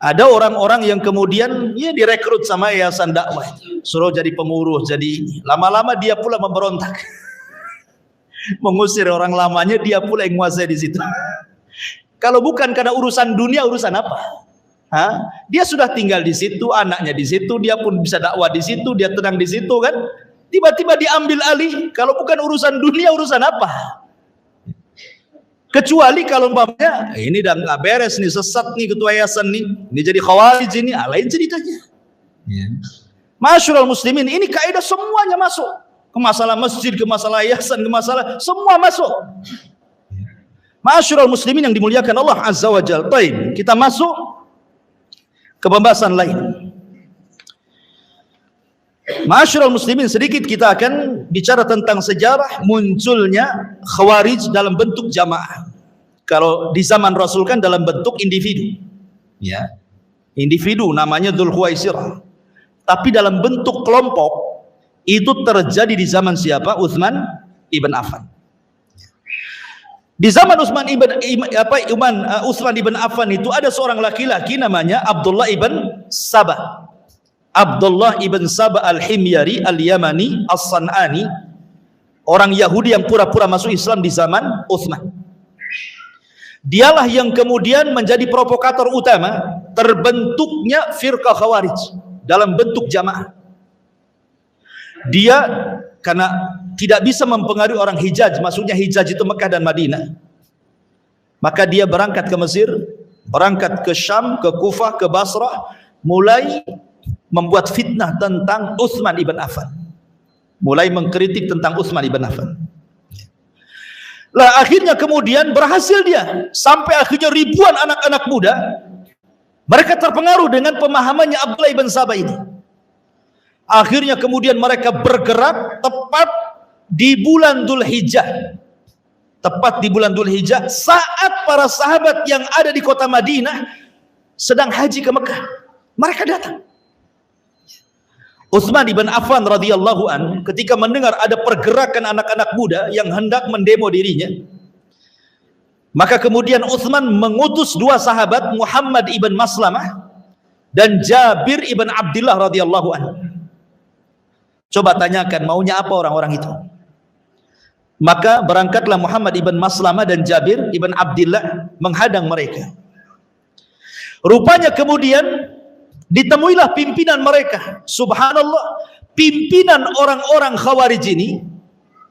ada orang-orang yang kemudian direkrut sama yayasan dakwah, suruh jadi pengurus, jadi ini. Lama-lama dia pula memberontak, mengusir orang lamanya, dia pula yang menguasai di situ. Kalau bukan karena urusan dunia, urusan apa? Dia sudah tinggal di situ, anaknya di situ, dia pun bisa dakwah di situ, dia tenang di situ kan? Tiba-tiba diambil alih. Kalau bukan urusan dunia, urusan apa? Kecuali kalau umpamanya ini udah nggak beres nih, sesat nih ketua yayasan nih, ini jadi Khawarij ini, lain ceritanya. Ma'asyiral muslimin, ini kaidah semuanya masuk. Ke masalah masjid, ke masalah yayasan, ke masalah semua masuk. Ma'asyiral muslimin yang dimuliakan Allah Azza wa Jalla. Baik, kita masuk ke pembahasan lain. Ma'asyiral muslimin, sedikit kita akan bicara tentang sejarah munculnya Khawarij dalam bentuk jamaah. Kalau di zaman Rasul kan dalam bentuk individu. Ya. Individu namanya Dzul Khuwaisirah. Tapi dalam bentuk kelompok itu terjadi di zaman siapa? Utsman ibn Affan. Di zaman Utsman ibn Affan itu ada seorang laki-laki namanya Abdullah ibn Sabah. Abdullah ibn Sabah al-Himyari al-Yamani as-San'ani, orang Yahudi yang pura-pura masuk Islam di zaman Utsman. Dialah yang kemudian menjadi provokator utama terbentuknya firqah Khawarij dalam bentuk jamaah. Dia karena tidak bisa mempengaruhi orang Hijaz, maksudnya Hijaz itu Mekah dan Madinah, maka dia berangkat ke Mesir, berangkat ke Syam, ke Kufah, ke Basrah, mulai membuat fitnah tentang Utsman ibn Affan, mulai mengkritik tentang Utsman ibn Affan. Lah akhirnya kemudian berhasil dia, sampai akhirnya ribuan anak-anak muda mereka terpengaruh dengan pemahamannya Abdullah ibn Sabah ini. Akhirnya kemudian mereka bergerak tepat di bulan Dzulhijjah. Tepat di bulan Dzulhijjah, saat para sahabat yang ada di kota Madinah sedang haji ke Mekah, mereka datang. Utsman ibn Affan radhiyallahu an ketika mendengar ada pergerakan anak-anak muda yang hendak mendemo dirinya, maka kemudian Utsman mengutus dua sahabat, Muhammad ibn Maslamah dan Jabir ibn Abdullah radhiyallahu an. Coba tanyakan maunya apa orang-orang itu. Maka berangkatlah Muhammad ibn Maslamah dan Jabir ibn Abdullah menghadang mereka. Rupanya kemudian ditemuilah pimpinan mereka. Subhanallah, pimpinan orang-orang Khawarij ini,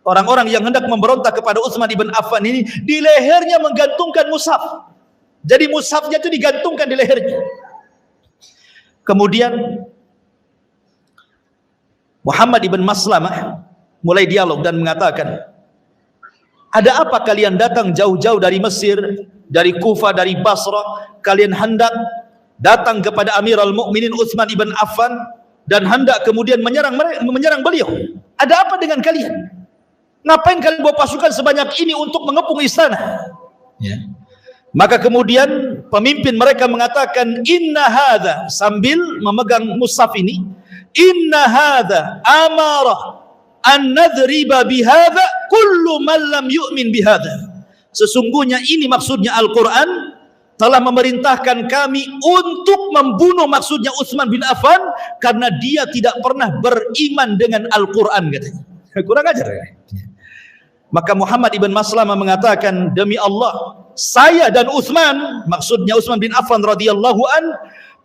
orang-orang yang hendak memberontak kepada Utsman ibn Affan ini, di lehernya menggantungkan mushaf. Jadi mushafnya itu digantungkan di lehernya. Kemudian Muhammad ibn Maslamah mulai dialog dan mengatakan, ada apa kalian datang jauh-jauh dari Mesir, dari Kufah, dari Basrah, kalian hendak datang kepada Amirul Mukminin Utsman ibn Affan dan hendak kemudian menyerang beliau. Ada apa dengan kalian? Ngapain kalian bawa pasukan sebanyak ini untuk mengepung istana? Ya. Maka kemudian pemimpin mereka mengatakan, inna hadza, sambil memegang mushaf ini, inna hadza amarah an nadriba bihadza kullu man lam yu'min bihadza. Sesungguhnya ini maksudnya Al-Quran telah memerintahkan kami untuk membunuh, maksudnya Utsman bin Affan, karena dia tidak pernah beriman dengan Al-Quran, katanya. Kurang ajar ya? Maka Muhammad ibn Maslamah mengatakan, demi Allah, saya dan Utsman, maksudnya Utsman bin Affan radhiyallahu an,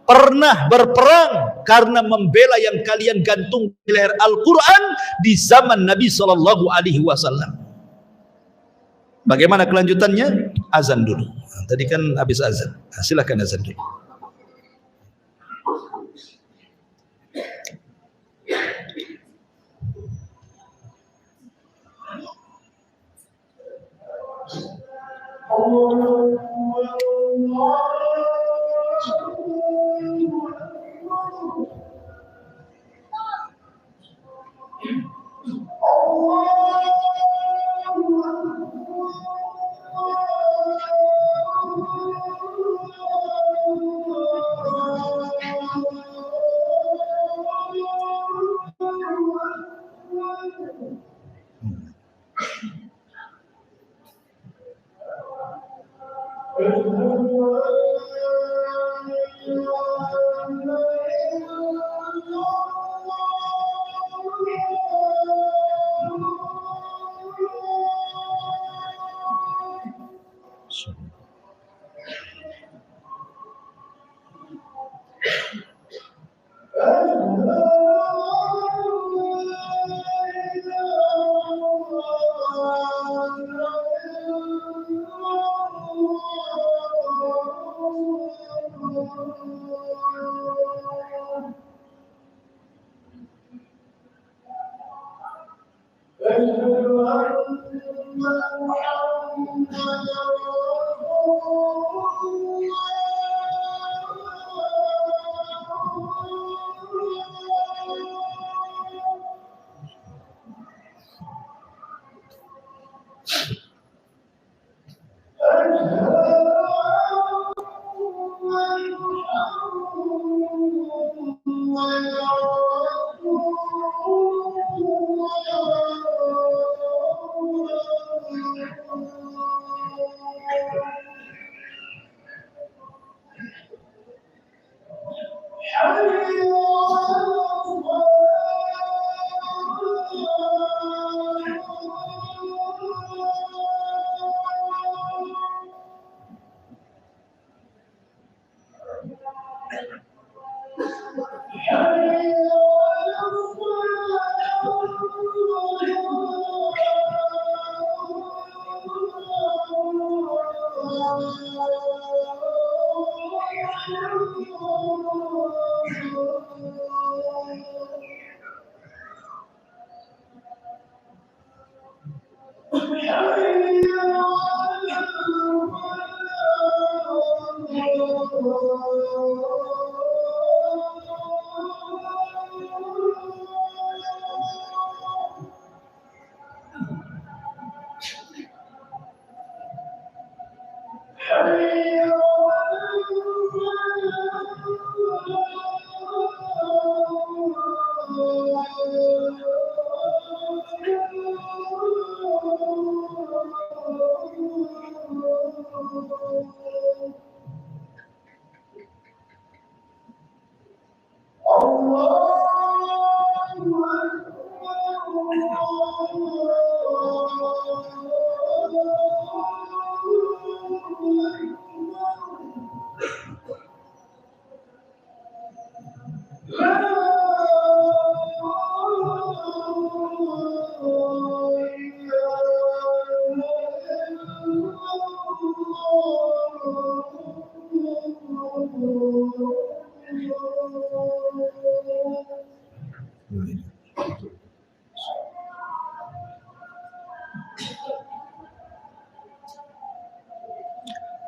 pernah berperang karena membela yang kalian gantung di leher Al-Quran di zaman Nabi SAW. Bagaimana kelanjutannya? Azan dulu. Tadi kan habis azan. Silakan azan dulu.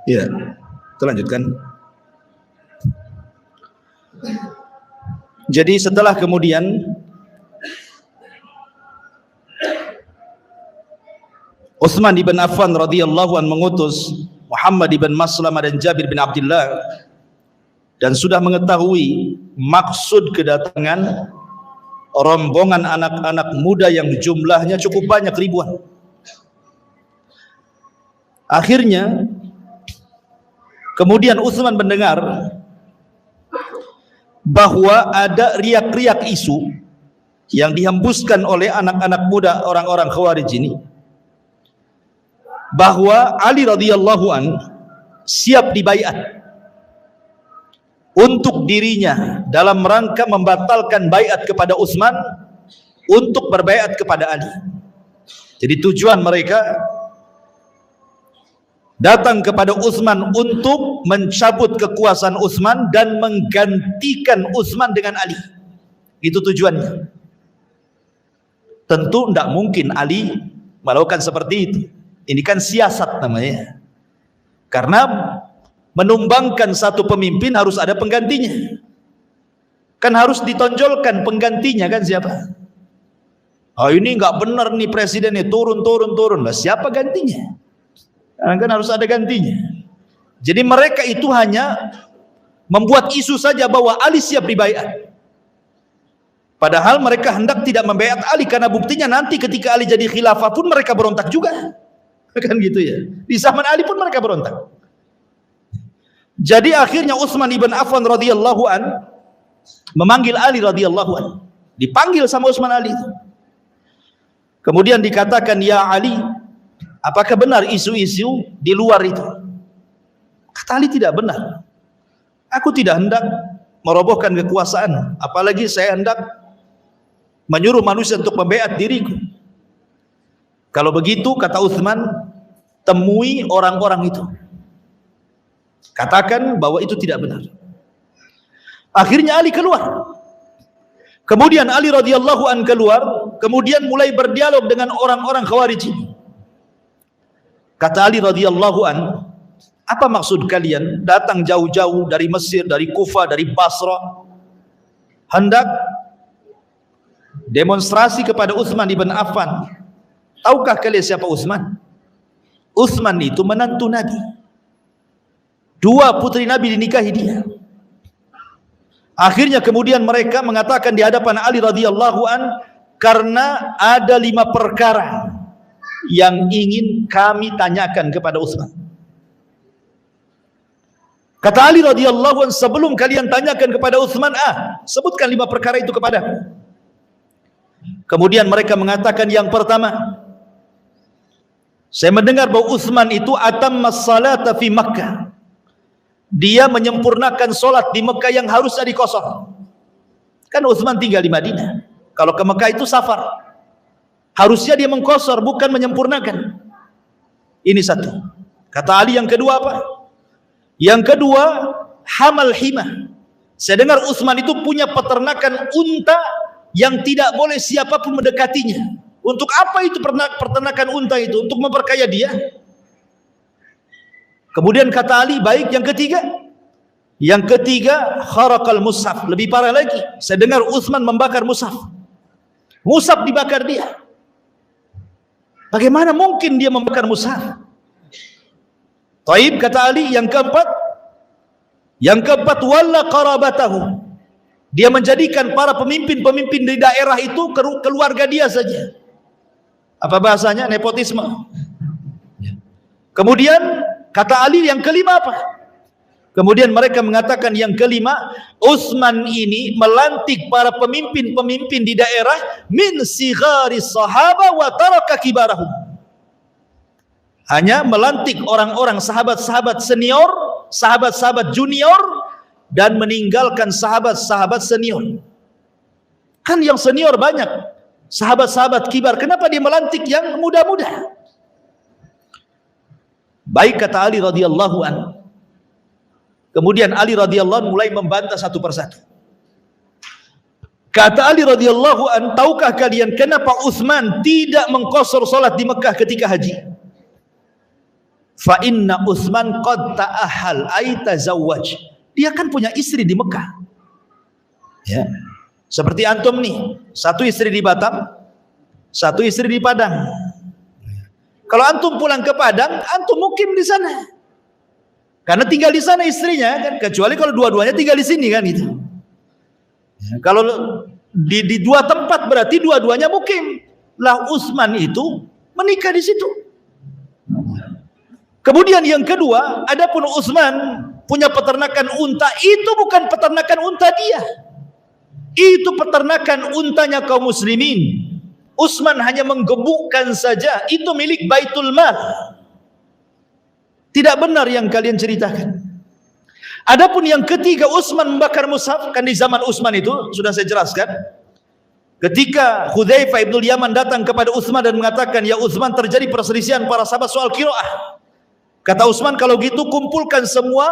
Ya, kita lanjutkan. Jadi setelah kemudian Utsman bin Affan radhiyallahu an mengutus Muhammad bin Maslamah dan Jabir bin Abdullah dan sudah mengetahui maksud kedatangan rombongan anak-anak muda yang jumlahnya cukup banyak, ribuan. Akhirnya kemudian Utsman mendengar bahwa ada riak-riak isu yang dihembuskan oleh anak-anak muda orang-orang Khawarij ini, bahwa Ali radhiyallahu an siap dibaiat untuk dirinya dalam rangka membatalkan baiat kepada Utsman untuk berbaiat kepada Ali. Jadi tujuan mereka datang kepada Utsman untuk mencabut kekuasaan Utsman dan menggantikan Utsman dengan Ali. Itu tujuannya. Tentu tidak mungkin Ali melakukan seperti itu. Ini kan siasat namanya. Karena menumbangkan satu pemimpin harus ada penggantinya. Kan harus ditonjolkan penggantinya, kan siapa? Oh, ini nggak benar nih presidennya, turun. Lah siapa gantinya? Kan harus ada gantinya. Jadi mereka itu hanya membuat isu saja bahwa Ali siap dibaiat. Padahal mereka hendak tidak membaiat Ali, karena buktinya nanti ketika Ali jadi khilafah pun mereka berontak juga. Kan gitu ya. Di zaman Ali pun mereka berontak. Jadi akhirnya Utsman ibn Affan radhiyallahu an memanggil Ali radhiyallahu an. Dipanggil sama Utsman Ali itu. Kemudian dikatakan, "Ya Ali, apakah benar isu-isu di luar itu?" Kata Ali, "Tidak benar. Aku tidak hendak merobohkan kekuasaan, apalagi saya hendak menyuruh manusia untuk membaiat diriku. Kalau begitu," kata Utsman, "temui orang-orang itu. Katakan bahwa itu tidak benar." Akhirnya Ali keluar. Kemudian Ali radhiyallahu an keluar, kemudian mulai berdialog dengan orang-orang Khawarij ini. Kata Ali radhiyallahu an, "Apa maksud kalian datang jauh-jauh dari Mesir, dari Kufah, dari Basra, hendak demonstrasi kepada Utsman ibn Affan? Tahukah kalian siapa Utsman? Utsman itu menantu Nabi. 2 putri Nabi dinikahi dia." Akhirnya kemudian mereka mengatakan di hadapan Ali radhiyallahu an, "Karena ada 5 perkara yang ingin kami tanyakan kepada Utsman." Kata Ali radhiyallahu an, "Sebelum kalian tanyakan kepada Utsman, sebutkan 5 perkara itu kepadaku." Kemudian mereka mengatakan, yang pertama, "Saya mendengar bahwa Utsman itu atammas salata fi Makkah. Dia menyempurnakan solat di Mekah yang harusnya dikosor. Kan Utsman tinggal di Madinah. Kalau ke Mekah itu safar. Harusnya dia mengkosor, bukan menyempurnakan." Ini satu. Kata Ali, yang kedua apa? Yang kedua, hamal himah. Saya dengar Utsman itu punya peternakan unta yang tidak boleh siapapun mendekatinya. Untuk apa itu peternakan unta itu? Untuk memperkaya dia. Kemudian kata Ali, baik, yang ketiga. Yang ketiga, kharaqal mushaf. Lebih parah lagi, saya dengar Utsman membakar mushaf. Mushaf dibakar dia. Bagaimana mungkin dia membakar mushaf? Taib, kata Ali, yang keempat. Yang keempat, walla qarabatahu. Dia menjadikan para pemimpin-pemimpin di daerah itu keluarga dia saja. Apa bahasanya? Nepotisme. Kemudian kata Ali, yang kelima apa? Kemudian mereka mengatakan yang kelima, Utsman ini melantik para pemimpin-pemimpin di daerah min sighari sahaba wa taraka kibarahum. Hanya melantik orang-orang sahabat-sahabat senior, sahabat-sahabat junior, dan meninggalkan sahabat-sahabat senior. Kan yang senior banyak, sahabat-sahabat kibar. Kenapa dia melantik yang muda-muda? Baik, kata Ali radhiyallahu anhu. Kemudian Ali radhiyallahu anhu mulai membantah satu persatu. Kata Ali radhiyallahu anhu, tahukah kalian kenapa Utsman tidak mengqasar salat di Mekah ketika haji? Fa inna Utsman qad ta'ahal ay tazawwaj. Dia kan punya istri di Mekah. Ya. Seperti antum nih, satu istri di Batam, satu istri di Padang. Kalau antum pulang ke Padang, antum mukim di sana. Karena tinggal di sana istrinya kan, kecuali kalau dua-duanya tinggal di sini kan itu. Ya, kalau di dua tempat berarti dua-duanya mukim. Lah Utsman itu menikah di situ. Kemudian yang kedua, adapun Utsman punya peternakan unta, itu bukan peternakan unta dia. Itu peternakan untanya kaum muslimin. Utsman hanya menggemukkan saja, itu milik Baitul Mal. Tidak benar yang kalian ceritakan. Adapun yang ketiga, Utsman membakar mushaf, kan di zaman Utsman itu sudah saya jelaskan. Ketika Hudzaifah ibn Yaman datang kepada Utsman dan mengatakan, ya Utsman, terjadi perselisihan para sahabat soal qiraah. Kata Utsman, kalau gitu kumpulkan semua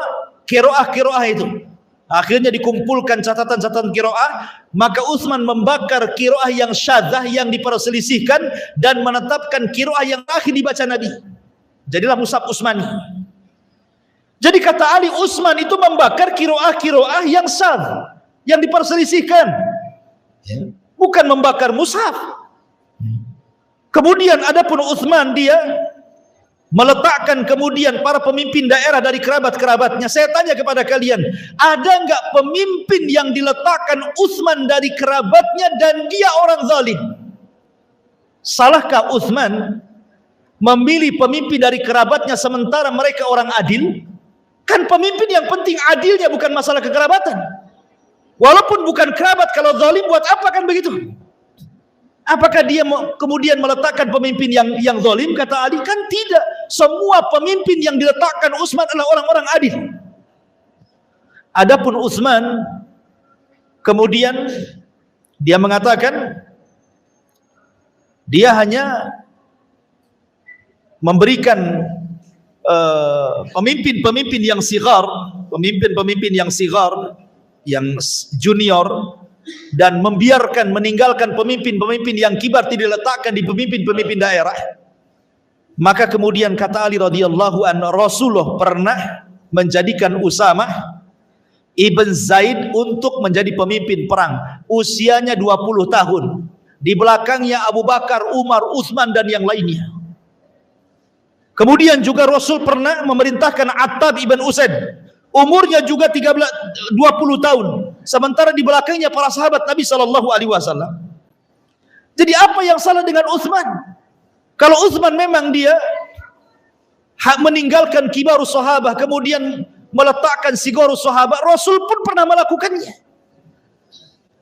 qiraah itu. Akhirnya dikumpulkan catatan-catatan qiraah, maka Utsman membakar qiraah yang syadzah yang diperselisihkan dan menetapkan qiraah yang akhir dibaca Nabi. Jadilah mushaf Utsmani. Jadi kata Ali, Utsman itu membakar qiraah yang syadz, yang diperselisihkan. Bukan membakar mushaf. Kemudian adapun Utsman, dia meletakkan kemudian para pemimpin daerah dari kerabat-kerabatnya. Saya tanya kepada kalian, ada enggak pemimpin yang diletakkan Utsman dari kerabatnya dan dia orang zalim? Salahkah Utsman memilih pemimpin dari kerabatnya sementara mereka orang adil? Kan pemimpin yang penting adilnya, bukan masalah kekerabatan. Walaupun bukan kerabat, kalau zalim buat apa kan begitu? Apakah dia kemudian meletakkan pemimpin yang zalim? Kata Ali, kan tidak. Semua pemimpin yang diletakkan Utsman adalah orang-orang adil. Adapun Utsman kemudian dia mengatakan dia hanya memberikan pemimpin-pemimpin yang sigar, pemimpin-pemimpin yang sigar, yang junior, dan membiarkan, meninggalkan pemimpin-pemimpin yang kibar tidak diletakkan di pemimpin-pemimpin daerah. Maka kemudian kata Ali radhiyallahu anhu, Rasulullah pernah menjadikan Usamah ibn Zaid untuk menjadi pemimpin perang. Usianya 20 tahun. Di belakangnya Abu Bakar, Umar, Utsman dan yang lainnya. Kemudian juga Rasul pernah memerintahkan Attab ibn Usaid. Umurnya juga 20 tahun. Sementara di belakangnya para sahabat Nabi SAW. Jadi apa yang salah dengan Utsman? Kalau Utsman memang dia meninggalkan kibarus sahabah, kemudian meletakkan sigorus sahabah, Rasul pun pernah melakukannya.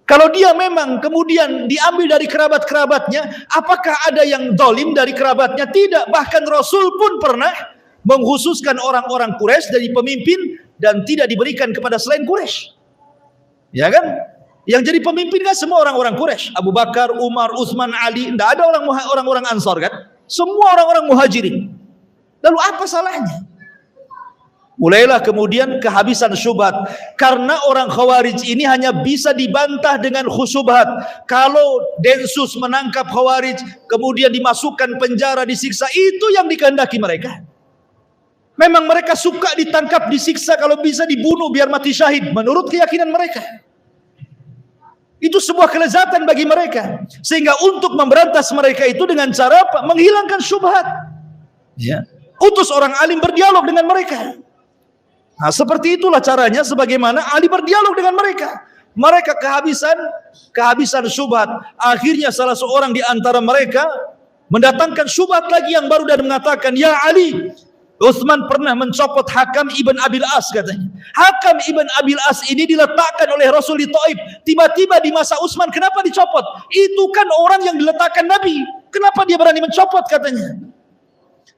Kalau dia memang kemudian diambil dari kerabat-kerabatnya, apakah ada yang zalim dari kerabatnya? Tidak. Bahkan Rasul pun pernah mengkhususkan orang-orang Quraisy dari pemimpin dan tidak diberikan kepada selain Quraisy. Ya kan? Yang jadi pemimpin kan semua orang-orang Quraisy. Abu Bakar, Umar, Utsman, Ali. Tidak ada orang-orang Ansar kan? Semua orang-orang Muhajirin. Lalu apa salahnya? Mulailah kemudian kehabisan syubhat. Karena orang Khawarij ini hanya bisa dibantah dengan khusyubhat. Kalau Densus menangkap Khawarij, kemudian dimasukkan penjara, disiksa, itu yang dikehendaki mereka. Memang mereka suka ditangkap, disiksa, kalau bisa dibunuh biar mati syahid, menurut keyakinan mereka. Itu sebuah kelezatan bagi mereka. Sehingga untuk memberantas mereka itu dengan cara apa? Menghilangkan syubhat. Ya. Utus orang alim berdialog dengan mereka. Nah, seperti itulah caranya sebagaimana Ali berdialog dengan mereka. Mereka kehabisan syubhat. Akhirnya salah seorang di antara mereka mendatangkan syubhat lagi yang baru dan mengatakan, "Ya Ali, Utsman pernah mencopot Hakam ibn Abil As," katanya. Hakam ibn Abil As ini diletakkan oleh Rasul di Taif. Tiba-tiba di masa Utsman, kenapa dicopot? Itu kan orang yang diletakkan Nabi. Kenapa dia berani mencopot, katanya.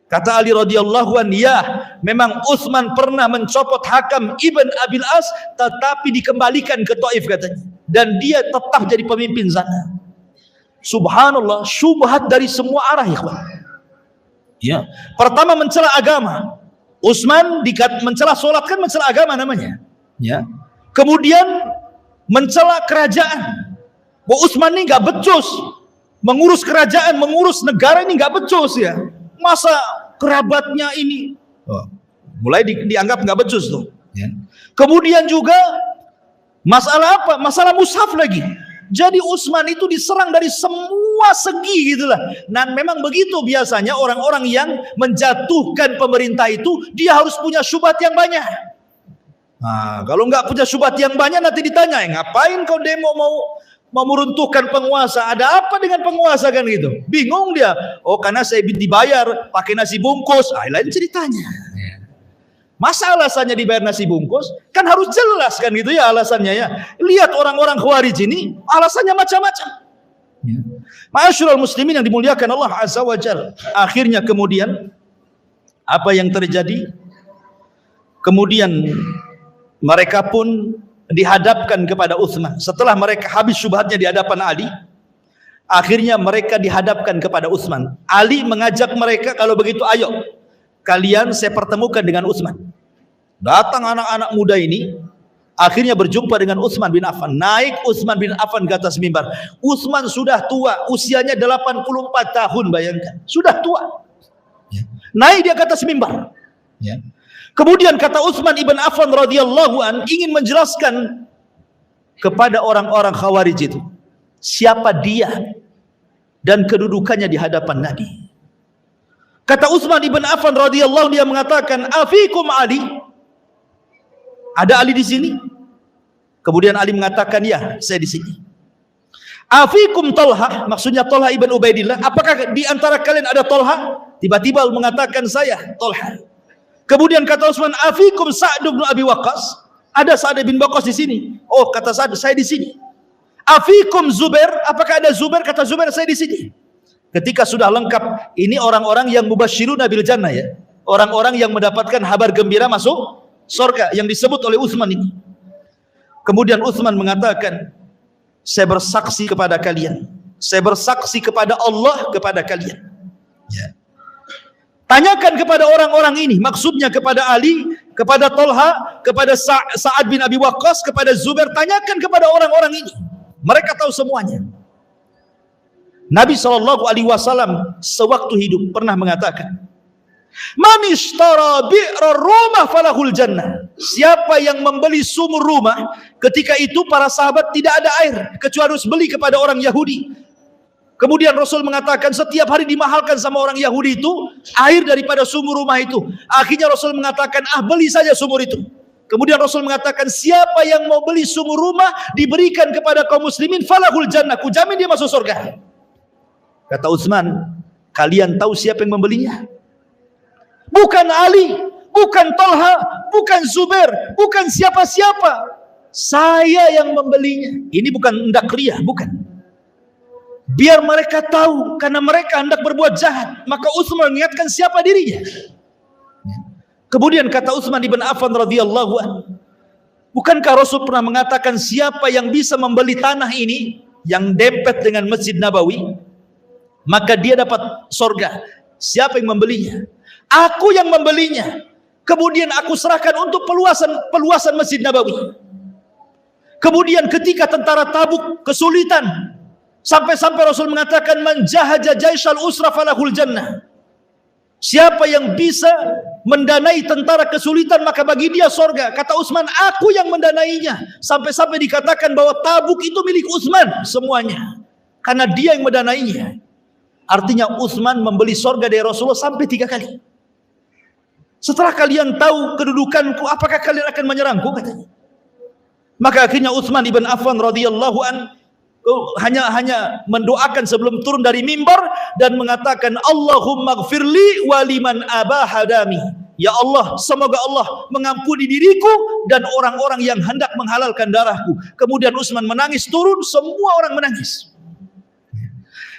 Kata Ali radhiyallahu anhu, ya, memang Utsman pernah mencopot Hakam ibn Abil As, tetapi dikembalikan ke Taif, katanya. Dan dia tetap jadi pemimpin sana. Subhanallah, syubhat dari semua arah, ikhwan. Ya, pertama mencela agama. Utsman mencela salat, kan mencela agama namanya. Ya. Kemudian mencela kerajaan. Bahwa Utsman ini nggak becus mengurus kerajaan, mengurus negara ini nggak becus, ya. Masa kerabatnya ini mulai dianggap nggak becus tuh. Ya. Kemudian juga masalah apa? Masalah mushaf lagi. Jadi Utsman itu diserang dari semua segi gitulah. Dan memang begitu biasanya orang-orang yang menjatuhkan pemerintah itu, dia harus punya syubhat yang banyak. Nah, kalau nggak punya syubhat yang banyak nanti ditanya, ngapain kau demo mau meruntuhkan penguasa? Ada apa dengan penguasa, kan gitu? Bingung dia. Oh, karena saya dibayar pakai nasi bungkus. Lain ceritanya. Masa alasannya dibayar nasi bungkus? Kan harus jelas, kan gitu ya alasannya, ya. Lihat orang-orang Khawarij ini alasannya macam-macam. Ma'asyiral muslimin yang dimuliakan Allah Azza wa Jalla. Akhirnya kemudian apa yang terjadi? Kemudian mereka pun dihadapkan kepada Utsman. Setelah mereka habis syubhatnya di hadapan Ali, akhirnya mereka dihadapkan kepada Utsman. Ali mengajak mereka, kalau begitu ayo kalian saya pertemukan dengan Utsman. Datang anak-anak muda ini, akhirnya berjumpa dengan Utsman bin Affan. Naik Utsman bin Affan ke atas mimbar. Utsman sudah tua, usianya 84 tahun, bayangkan. Sudah tua. Naik dia ke atas mimbar. Kemudian kata Utsman ibn Affan radhiyallahu an, ingin menjelaskan kepada orang-orang Khawarij itu siapa dia dan kedudukannya di hadapan Nabi. Kata Utsman ibn Affan radhiyallahu, dia mengatakan, "Afikum Ali?" Ada Ali di sini? Kemudian Ali mengatakan, "Ya, saya di sini." "Afikum Talha?" Maksudnya Talha ibn Ubaidillah. Apakah di antara kalian ada Talha? Tiba-tiba mengatakan, "Saya Talha." Kemudian kata Utsman, "Afikum Sa'd bin Abi Waqqas?" Ada Sa'd bin Waqqas di sini. Oh, kata Sa'd, saya di sini. "Afikum Zubair?" Apakah ada Zubair? Kata Zubair, saya di sini. Ketika sudah lengkap, ini orang-orang yang mubasyiruna bil jannah, ya. Orang-orang yang mendapatkan kabar gembira masuk surga yang disebut oleh Utsman ini. Kemudian Utsman mengatakan, "Saya bersaksi kepada kalian. Saya bersaksi kepada Allah kepada kalian." Ya. Tanyakan kepada orang-orang ini, maksudnya kepada Ali, kepada Talha, kepada Sa'ad bin Abi Waqqas, kepada Zubair. Tanyakan kepada orang-orang ini. Mereka tahu semuanya. Nabi SAW sewaktu hidup pernah mengatakan, "Man ishtara bi'ra rumah falahul jannah." Siapa yang membeli sumur rumah, ketika itu para sahabat tidak ada air kecuali harus beli kepada orang Yahudi. Kemudian Rasul mengatakan setiap hari dimahalkan sama orang Yahudi itu air daripada sumur rumah itu. Akhirnya Rasul mengatakan, beli saja sumur itu. Kemudian Rasul mengatakan, siapa yang mau beli sumur rumah diberikan kepada kaum muslimin, falahul jannah, ku jamin dia masuk surga. Kata Utsman, kalian tahu siapa yang membelinya? Bukan Ali, bukan Talha, bukan Zubair, bukan siapa-siapa. Saya yang membelinya. Ini bukan hendak riya, bukan. Biar mereka tahu, karena mereka hendak berbuat jahat. Maka Utsman mengingatkan siapa dirinya. Kemudian kata Utsman ibn Affan radhiyallahu anhu, bukankah Rasul pernah mengatakan siapa yang bisa membeli tanah ini yang dempet dengan Masjid Nabawi, maka dia dapat surga. Siapa yang membelinya? Aku yang membelinya. Kemudian aku serahkan untuk peluasan Masjid Nabawi. Kemudian ketika tentara Tabuk kesulitan, sampai-sampai Rasul mengatakan, man jahaja jaishal usra falahul jannah. Siapa yang bisa mendanai tentara kesulitan, maka bagi dia sorga. Kata Utsman, aku yang mendanainya. Sampai-sampai dikatakan bahwa Tabuk itu milik Utsman semuanya, karena dia yang mendanainya. Artinya Utsman membeli sorga dari Rasulullah sampai 3 kali. Setelah kalian tahu kedudukanku, apakah kalian akan menyerangku? Katanya. Maka akhirnya Utsman ibn Affan radhiyallahu an hanya mendoakan sebelum turun dari mimbar dan mengatakan, Allahumma gfirli waliman abahadami. Ya Allah, semoga Allah mengampuni diriku dan orang-orang yang hendak menghalalkan darahku. Kemudian Utsman menangis turun, semua orang menangis.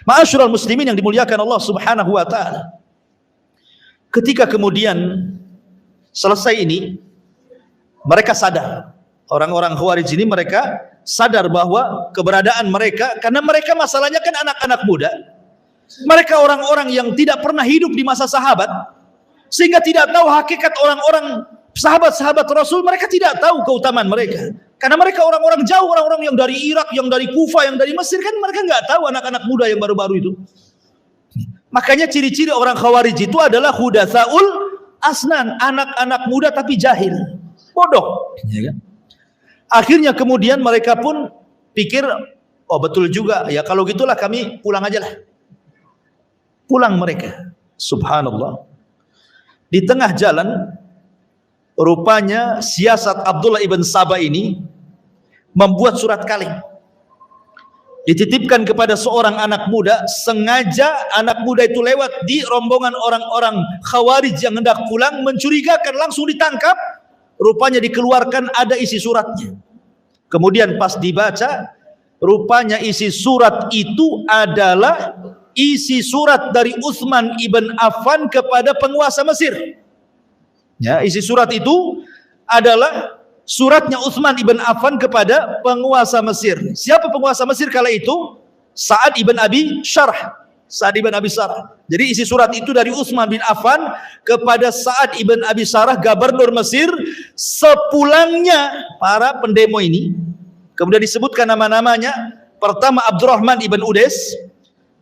Ma'asyiral muslimin yang dimuliakan Allah Subhanahu wa taala. Ketika kemudian selesai ini, mereka sadar. Orang-orang Khawarij ini mereka sadar bahwa keberadaan mereka, karena mereka masalahnya kan anak-anak muda. Mereka orang-orang yang tidak pernah hidup di masa sahabat, sehingga tidak tahu hakikat orang-orang sahabat-sahabat Rasul. Mereka tidak tahu keutamaan mereka. Karena mereka orang-orang jauh, orang-orang yang dari Irak, yang dari Kufah, yang dari Mesir, kan mereka nggak tahu anak-anak muda yang baru-baru itu. Makanya ciri-ciri orang Khawarij itu adalah hudatsaul asnan, anak-anak muda tapi jahil, bodoh. Ya kan? Akhirnya kemudian mereka pun pikir, oh betul juga, ya kalau gitulah kami pulang aja lah. Pulang mereka. Subhanallah. Di tengah jalan, rupanya siasat Abdullah ibn Saba ini membuat surat kaleng. Dititipkan kepada seorang anak muda, sengaja anak muda itu lewat di rombongan orang-orang Khawarij yang hendak pulang, mencurigakan, langsung ditangkap. Rupanya dikeluarkan, ada isi suratnya. Kemudian pas dibaca, rupanya isi surat itu adalah isi surat dari Utsman ibn Affan kepada penguasa Mesir. Ya, isi surat itu adalah suratnya Utsman ibn Affan kepada penguasa Mesir. Siapa penguasa Mesir kala itu? Sa'ad ibn Abi Syarh. Sa'ad ibn Abi Syarh. Jadi isi surat itu dari Utsman bin Affan kepada Sa'ad ibn Abi Syarh, gubernur Mesir, sepulangnya para pendemo ini. Kemudian disebutkan nama-namanya. Pertama Abdurrahman ibn Udes,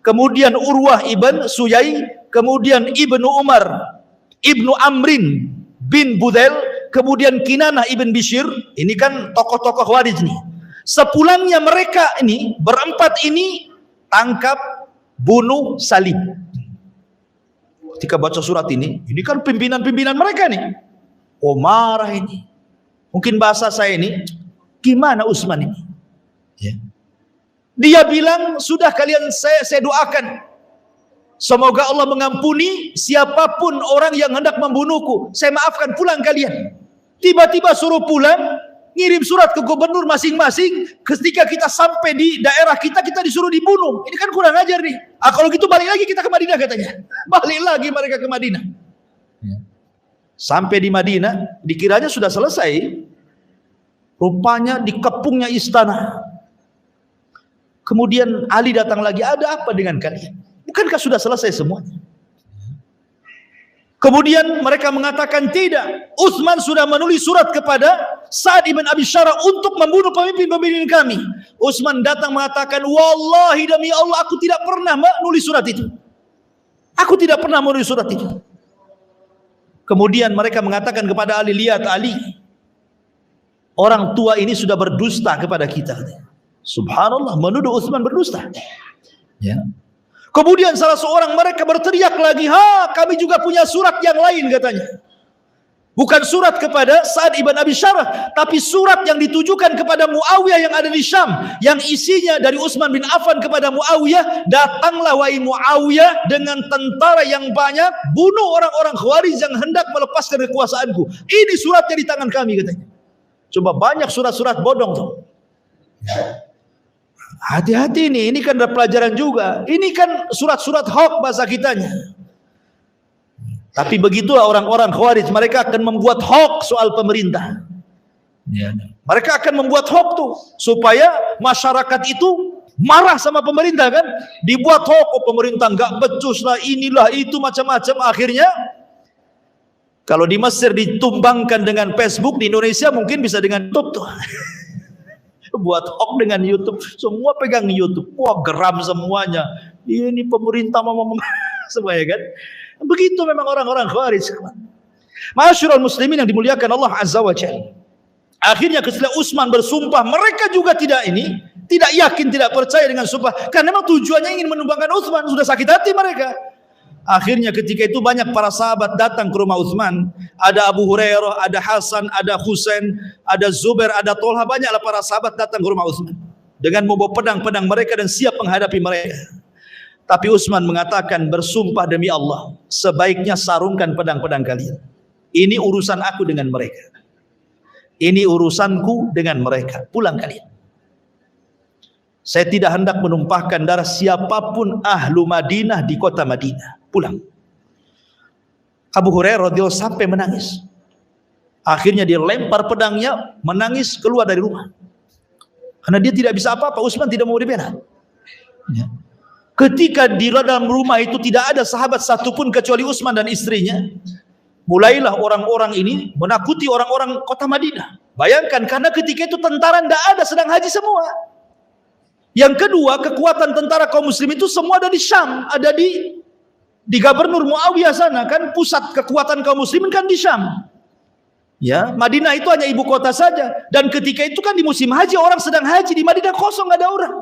kemudian Urwah ibn Suyai, kemudian Ibnu Umar, Ibnu Amrin bin Budel, kemudian Kinanah ibn Bishr. Ini kan tokoh-tokoh Khawarij nih. Sepulangnya mereka ini berempat ini tangkap, bunuh, salib. Ketika baca surat ini kan pimpinan-pimpinan mereka nih. Oh marah ini. Mungkin bahasa saya ini, gimana Utsman ini? Ya. Dia bilang, sudah kalian saya doakan, semoga Allah mengampuni siapapun orang yang hendak membunuhku. Saya maafkan, pulang kalian. Tiba-tiba suruh pulang, ngirim surat ke gubernur masing-masing. Ketika kita sampai di daerah kita disuruh dibunuh. Ini kan kurang ajar nih. Kalau gitu balik lagi kita ke Madinah katanya. Balik lagi mereka ke Madinah. Sampai di Madinah, dikiranya sudah selesai. Rupanya dikepungnya istana. Kemudian Ali datang lagi, ada apa dengan kalian? Bukankah sudah selesai semuanya? Kemudian mereka mengatakan tidak. Utsman sudah menulis surat kepada Sa'ad ibn Abi Syarh untuk membunuh pemimpin-pemimpin kami. Utsman datang mengatakan, wallahi demi Allah aku tidak pernah menulis surat itu. Aku tidak pernah menulis surat itu. Kemudian mereka mengatakan kepada Ali, lihat Ali, orang tua ini sudah berdusta kepada kita. Subhanallah, menuduh Utsman berdusta. Ya. Kemudian salah seorang mereka berteriak lagi, kami juga punya surat yang lain katanya. Bukan surat kepada Sa'ad ibn Abi Syarh, tapi surat yang ditujukan kepada Muawiyah yang ada di Syam, yang isinya dari Utsman bin Affan kepada Muawiyah, datanglah wahai Muawiyah dengan tentara yang banyak, bunuh orang-orang Khawarij yang hendak melepaskan kekuasaanku. Ini suratnya di tangan kami katanya. Coba banyak surat-surat bodong tuh. Hati-hati ini kan ada pelajaran juga. Ini kan surat-surat hoax bahasa kitanya. Tapi begitulah orang-orang Khawarij, mereka akan membuat hoax soal pemerintah. Mereka akan membuat hoax tuh supaya masyarakat itu marah sama pemerintah kan. Dibuat hoax, oh pemerintah nggak becus lah, inilah itu macam-macam. Akhirnya Kalau di Mesir ditumbangkan dengan Facebook, di Indonesia mungkin bisa dengan YouTube tuh. Buat hoax dengan YouTube, semua pegang YouTube, wah geram semuanya. Ini pemerintah mau semua ya kan. Begitu memang orang-orang Khawarij. Ma'asyiral muslimin yang dimuliakan Allah Azza wa Jalla. Akhirnya ketika Utsman bersumpah, mereka juga tidak yakin, tidak percaya dengan sumpah, karena memang tujuannya ingin menumbangkan Utsman, sudah sakit hati mereka. Akhirnya ketika itu banyak para sahabat datang ke rumah Utsman. Ada Abu Hurairah, ada Hasan, ada Husain, ada Zubair, ada Tolha. Banyaklah para sahabat datang ke rumah Utsman dengan membawa pedang-pedang mereka dan siap menghadapi mereka. Tapi Utsman mengatakan, bersumpah demi Allah, sebaiknya sarungkan pedang-pedang kalian. Ini urusan aku dengan mereka. Ini urusanku dengan mereka. Pulang kalian. Saya tidak hendak menumpahkan darah siapapun ahlu Madinah di kota Madinah. Pulang. Abu Hurairah radhiyallahu sampai menangis. Akhirnya dia lempar pedangnya, menangis keluar dari rumah. Karena dia tidak bisa apa-apa. Utsman tidak mau dibela. Ya. Ketika di dalam rumah itu tidak ada sahabat satupun kecuali Utsman dan istrinya, mulailah orang-orang ini menakuti orang-orang kota Madinah. Bayangkan, karena ketika itu tentara tidak ada, sedang haji semua. Yang kedua, kekuatan tentara kaum muslim itu semua ada di Syam, ada di Gubernur Muawiyah sana, kan pusat kekuatan kaum muslimin kan di Syam. Ya, Madinah itu hanya ibu kota saja. Dan ketika itu kan di musim haji, orang sedang haji, di Madinah kosong, nggak ada orang.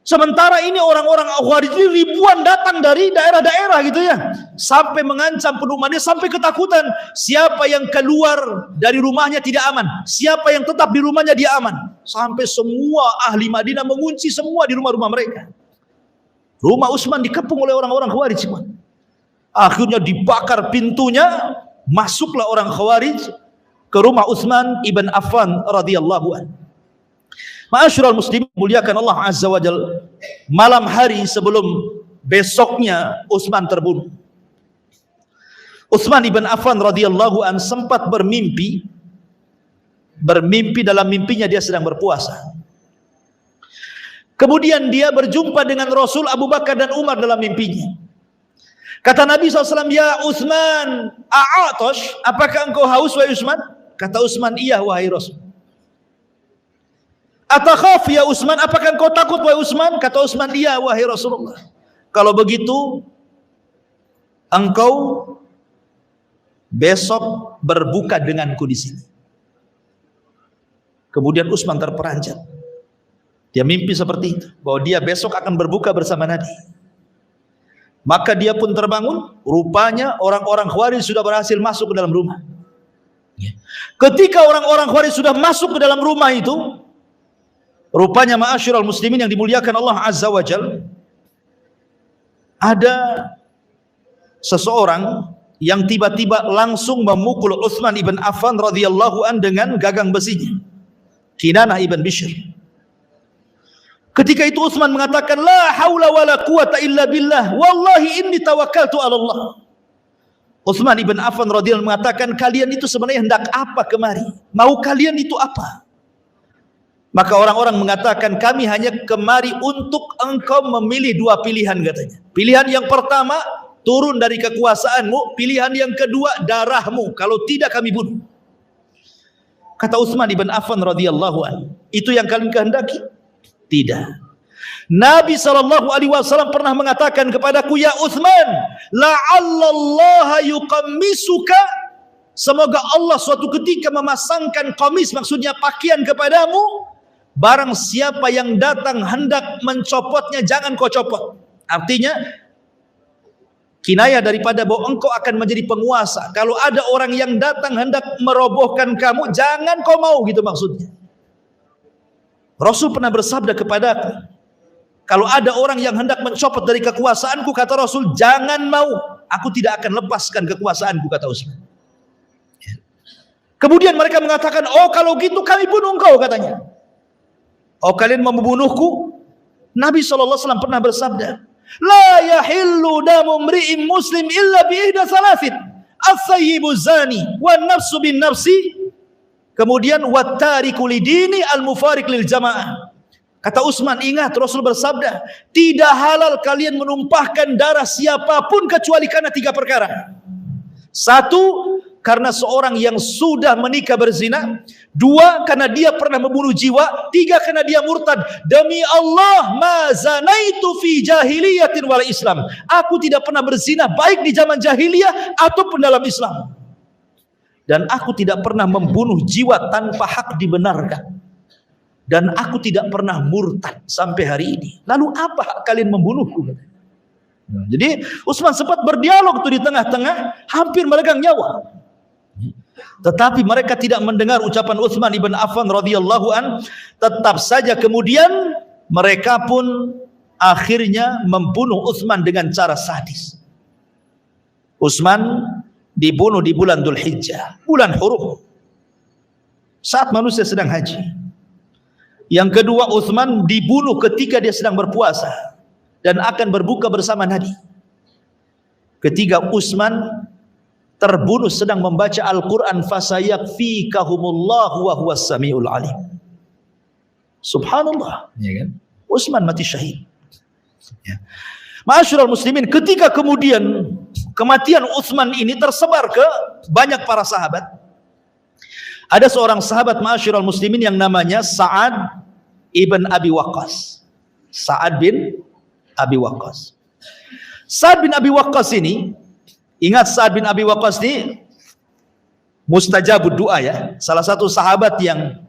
Sementara ini orang-orang Khawarij ribuan datang dari daerah-daerah gitu ya, sampai mengancam penduduk Madinah, sampai ketakutan. Siapa yang keluar dari rumahnya tidak aman, siapa yang tetap di rumahnya dia aman. Sampai semua ahli Madinah mengunci semua di rumah-rumah mereka. Rumah Utsman dikepung oleh orang-orang Khawarij. Akhirnya dibakar pintunya, masuklah orang Khawarij ke rumah Utsman ibn Affan radhiyallahu anhu. Ma'asyiral muslimin muliakan Allah Azza wa Jalla, malam hari sebelum besoknya Utsman terbunuh, Utsman ibn Affan radhiyallahu an sempat bermimpi dalam mimpinya dia sedang berpuasa. Kemudian dia berjumpa dengan Rasul, Abu Bakar dan Umar dalam mimpinya. Kata Nabi SAW, ya Utsman, a'atosh, apakah engkau haus wahai Utsman? Kata Utsman, iya wahai Rasul. Atakhaf ya Utsman, apakah engkau takut wahai Utsman? Kata Utsman, iya wahai Rasulullah. Kalau begitu engkau besok berbuka denganku di sini. Kemudian Utsman terperanjat. Dia mimpi seperti itu, bahwa dia besok akan berbuka bersama Nabi. Maka dia pun terbangun, rupanya orang-orang Khawarij sudah berhasil masuk ke dalam rumah. Ketika orang-orang Khawarij sudah masuk ke dalam rumah itu, rupanya ma'asyiral muslimin yang dimuliakan Allah Azza wa Jalla, ada seseorang yang tiba-tiba langsung memukul Utsman ibn Affan radhiyallahu an dengan gagang besinya, Kinanah ibn Bishr. Ketika itu Utsman mengatakan, la haula wala quwata illa billah, wallahi inni tawakkaltu ala Allah. Utsman ibn Affan radhiyallahu mengatakan, kalian itu sebenarnya hendak apa kemari? Mau kalian itu apa? Maka orang-orang mengatakan, kami hanya kemari untuk engkau memilih dua pilihan katanya. Pilihan yang pertama, turun dari kekuasaanmu. Pilihan yang kedua, darahmu. Kalau tidak kami bunuh. Kata Utsman ibn Affan radhiyallahu anhu, itu yang kalian kehendaki? Tidak. Nabi SAW pernah mengatakan kepadaku, ya Utsman, la'allallaha yuqammisuka, semoga Allah suatu ketika memasangkan qamis, maksudnya pakaian kepadamu. Barang siapa yang datang hendak mencopotnya, jangan kau copot. Artinya kinayah daripada bahwa engkau akan menjadi penguasa. Kalau ada orang yang datang hendak merobohkan kamu, jangan kau mau, gitu maksudnya. Rasul pernah bersabda kepadaku, kalau ada orang yang hendak mencopot dari kekuasaanku, kata Rasul, jangan mau, aku tidak akan lepaskan kekuasaanku, kata Utsman. Kemudian mereka mengatakan, oh kalau gitu kami bunuh engkau, katanya. Oh kalian mau membunuhku? Nabi SAW pernah bersabda, la yahillu damu mri'in muslim illa bi'ihda salasin, as-sayyibu zani, wa nafsu bin nafsi, kemudian wattariku lidini al-mufariq lil jamaah. Kata Utsman, ingat Rasul bersabda, tidak halal kalian menumpahkan darah siapapun kecuali karena tiga perkara. Satu, karena seorang yang sudah menikah berzina. Dua, karena dia pernah membunuh jiwa. Tiga, karena dia murtad. Demi Allah, ma zanaitu fi jahiliyatin wal Islam. Aku tidak pernah berzina baik di zaman jahiliyah ataupun dalam Islam. Dan aku tidak pernah membunuh jiwa tanpa hak dibenarkan. Dan aku tidak pernah murtad sampai hari ini. Lalu apa hak kalian membunuhku? Jadi Utsman sempat berdialog tuh di tengah-tengah, hampir meregang nyawa. Tetapi mereka tidak mendengar ucapan Utsman ibn Affan radhiyallahu an. Tetap saja kemudian mereka pun akhirnya membunuh Utsman dengan cara sadis. Utsman dibunuh di bulan Dzulhijjah, bulan hurum, saat manusia sedang haji. Yang kedua, Utsman dibunuh ketika dia sedang berpuasa dan akan berbuka bersama Nabi. Ketiga, Utsman terbunuh sedang membaca Al-Quran, fasayakfikahumullahu wa huwas samiul alim. Subhanallah, ya kan? Utsman mati syahid. Ya. Ma'asyiral muslimin, ketika kemudian kematian Utsman ini tersebar ke banyak para sahabat, ada seorang sahabat ma'asyiral muslimin yang namanya Sa'ad ibn Abi Waqqas. Sa'ad bin Abi Waqqas. Sa'ad bin Abi Waqqas ini, ingat Sa'ad bin Abi Waqqas ini mustajabud doa ya. Salah satu sahabat yang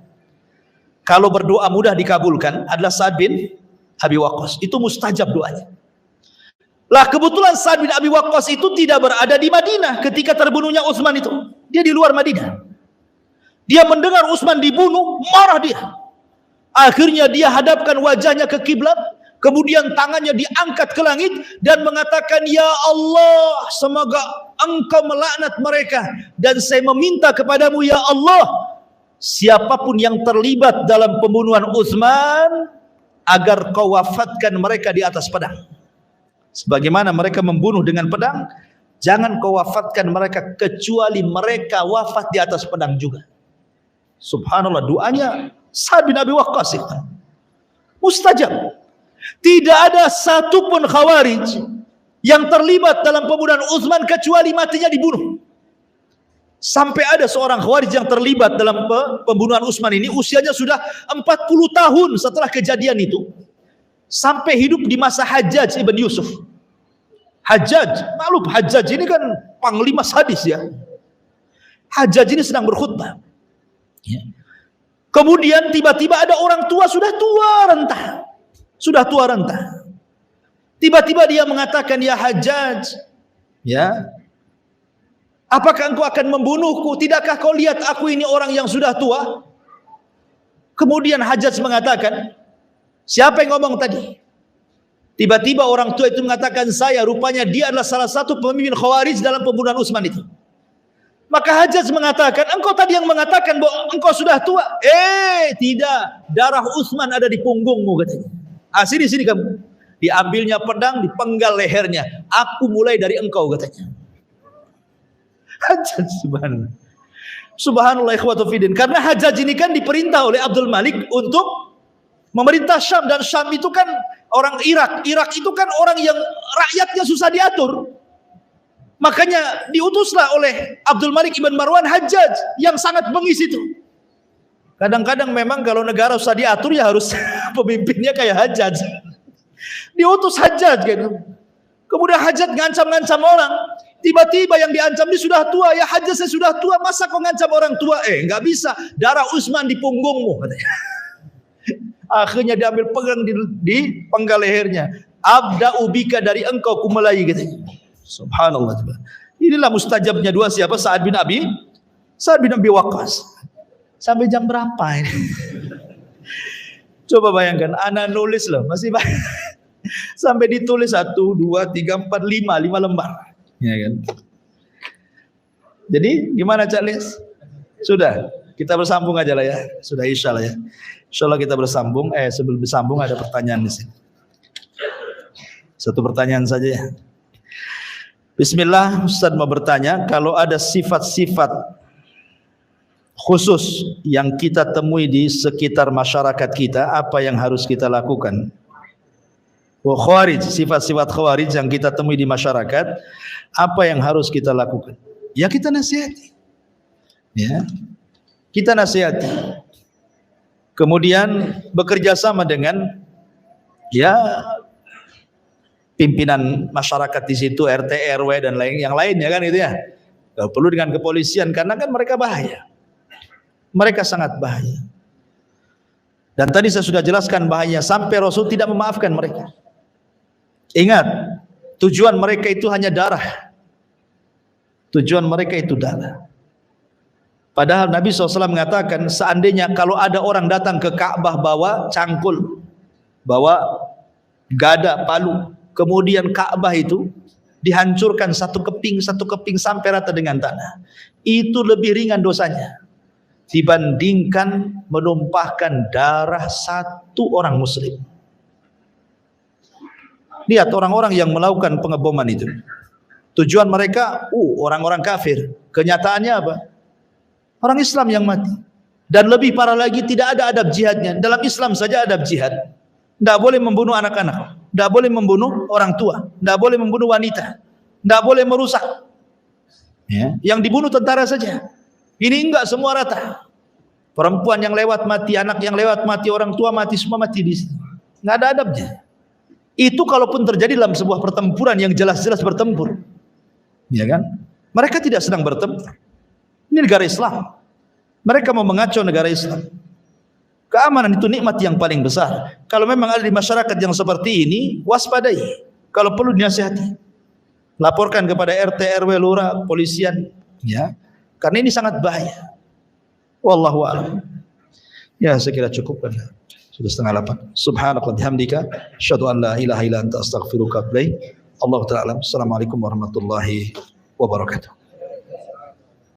kalau berdoa mudah dikabulkan adalah Sa'ad bin Abi Waqqas. Itu mustajab doanya. Lah kebetulan Sa'ad bin Abi Waqqas itu tidak berada di Madinah ketika terbunuhnya Utsman itu. Dia di luar Madinah. Dia mendengar Utsman dibunuh, marah dia. Akhirnya dia hadapkan wajahnya ke kiblat, kemudian tangannya diangkat ke langit dan mengatakan, "Ya Allah, semoga Engkau melaknat mereka, dan saya meminta kepadamu ya Allah, siapapun yang terlibat dalam pembunuhan Utsman, agar Kau wafatkan mereka di atas pedang. Sebagaimana mereka membunuh dengan pedang, jangan Kau wafatkan mereka kecuali mereka wafat di atas pedang juga." Subhanallah, doanya Sa'ad bin Abi Waqqas itu mustajab. Tidak ada satupun Khawarij yang terlibat dalam pembunuhan Utsman kecuali matinya dibunuh. Sampai ada seorang Khawarij yang terlibat dalam pembunuhan Utsman ini, usianya sudah 40 tahun setelah kejadian itu, sampai hidup di masa Hajjaj ibn Yusuf. Hajjaj, maklum Hajjaj ini kan panglima sadis ya. Hajjaj ini sedang berkhutbah. Ya. Kemudian tiba-tiba ada orang tua, sudah tua renta. Tiba-tiba dia mengatakan, "Ya Hajjaj, ya, apakah engkau akan membunuhku? Tidakkah kau lihat aku ini orang yang sudah tua?" Kemudian Hajjaj mengatakan, "Siapa yang ngomong tadi?" Tiba-tiba orang tua itu mengatakan, "Saya." Rupanya dia adalah salah satu pemimpin Khawarij dalam pembunuhan Utsman itu. Maka Hajjaj mengatakan, "Engkau tadi yang mengatakan bahwa engkau sudah tua." Tidak, darah Utsman ada di punggungmu, katanya. Sini kamu. Diambilnya pedang, dipenggal lehernya. "Aku mulai dari engkau," katanya. Hajjaj, subhanallah ikhwatu fiddin. Karena Hajjaj ini kan diperintah oleh Abdul Malik untuk memerintah Syam, dan Syam itu kan orang Irak. Irak itu kan orang yang rakyatnya susah diatur. Makanya diutuslah oleh Abdul Malik ibn Marwan Hajjaj yang sangat bengis itu. Kadang-kadang memang kalau negara susah diatur ya harus pemimpinnya kayak Hajjaj. Diutus Hajjaj gitu. Kemudian Hajjaj ngancam-ngancam orang. Tiba-tiba yang diancam ini sudah tua. "Ya Hajjaj, saya sudah tua, masa kau ngancam orang tua?" Nggak bisa, darah Utsman di punggungmu, katanya. Akhirnya diambil pegang di penggal lehernya. "Abda'u bika, dari engkau kumulai," katanya. Subhanallah. Inilah mustajabnya dua siapa? Sa'ad bin Abi Waqqas. Sampai jam berapa ini? Coba bayangkan, anak nulis loh, masih banyak. Sampai ditulis 1, 2, 3, 4, 5 lembar. Ya kan? Jadi gimana Cak Lis? Sudah, kita bersambung aja lah ya. Sudah insya Allah ya. Insya Allah kita bersambung. Sebelum bersambung ada pertanyaan di sini. Satu pertanyaan saja ya. Bismillah, Ustaz mau bertanya, kalau ada sifat-sifat khusus yang kita temui di sekitar masyarakat kita, apa yang harus kita lakukan? Khawarij, sifat-sifat Khawarij yang kita temui di masyarakat, apa yang harus kita lakukan? ya kita nasihati. Ya. Kita nasihati. Kemudian bekerja sama dengan ya pimpinan masyarakat di situ, RT, RW dan yang lainnya kan itu ya. Gak perlu dengan kepolisian karena kan mereka bahaya. Mereka sangat bahaya. Dan tadi saya sudah jelaskan bahayanya sampai Rasul tidak memaafkan mereka. Ingat, tujuan mereka itu hanya darah. Tujuan mereka itu darah. Padahal Nabi SAW mengatakan seandainya kalau ada orang datang ke Ka'bah bawa cangkul, bawa gada, palu, kemudian Ka'bah itu dihancurkan satu keping sampai rata dengan tanah, itu lebih ringan dosanya dibandingkan menumpahkan darah satu orang muslim. Lihat orang-orang yang melakukan pengeboman itu, tujuan mereka orang-orang kafir. Kenyataannya apa? Orang Islam yang mati. Dan lebih parah lagi, tidak ada adab jihadnya. Dalam Islam saja adab jihad, tidak boleh membunuh anak-anak, tidak boleh membunuh orang tua, tidak boleh membunuh wanita, tidak boleh merusak ya. Yang dibunuh tentara saja. Ini enggak semua rata. Perempuan yang lewat mati, anak yang lewat mati, orang tua mati, semua mati di sini. Enggak ada adabnya. Itu kalaupun terjadi dalam sebuah pertempuran yang jelas-jelas bertempur, ya kan? Mereka tidak sedang bertempur. Ini negara Islam. Mereka mau mengacau negara Islam. Keamanan itu nikmat yang paling besar. Kalau memang ada di masyarakat yang seperti ini, waspadai. Kalau perlu dinasihati, laporkan kepada RT, RW, lurah, polisian, ya. Karena ini sangat bahaya. Wallahu a'lam. Ya, saya kira cukup kan. Sudah 7:30. Subhanallah bihamdika, asyhadu an la ilaha illa anta astaghfiruka wa atubu ilaik. Allahu ta'ala. Assalamualaikum warahmatullahi wabarakatuh.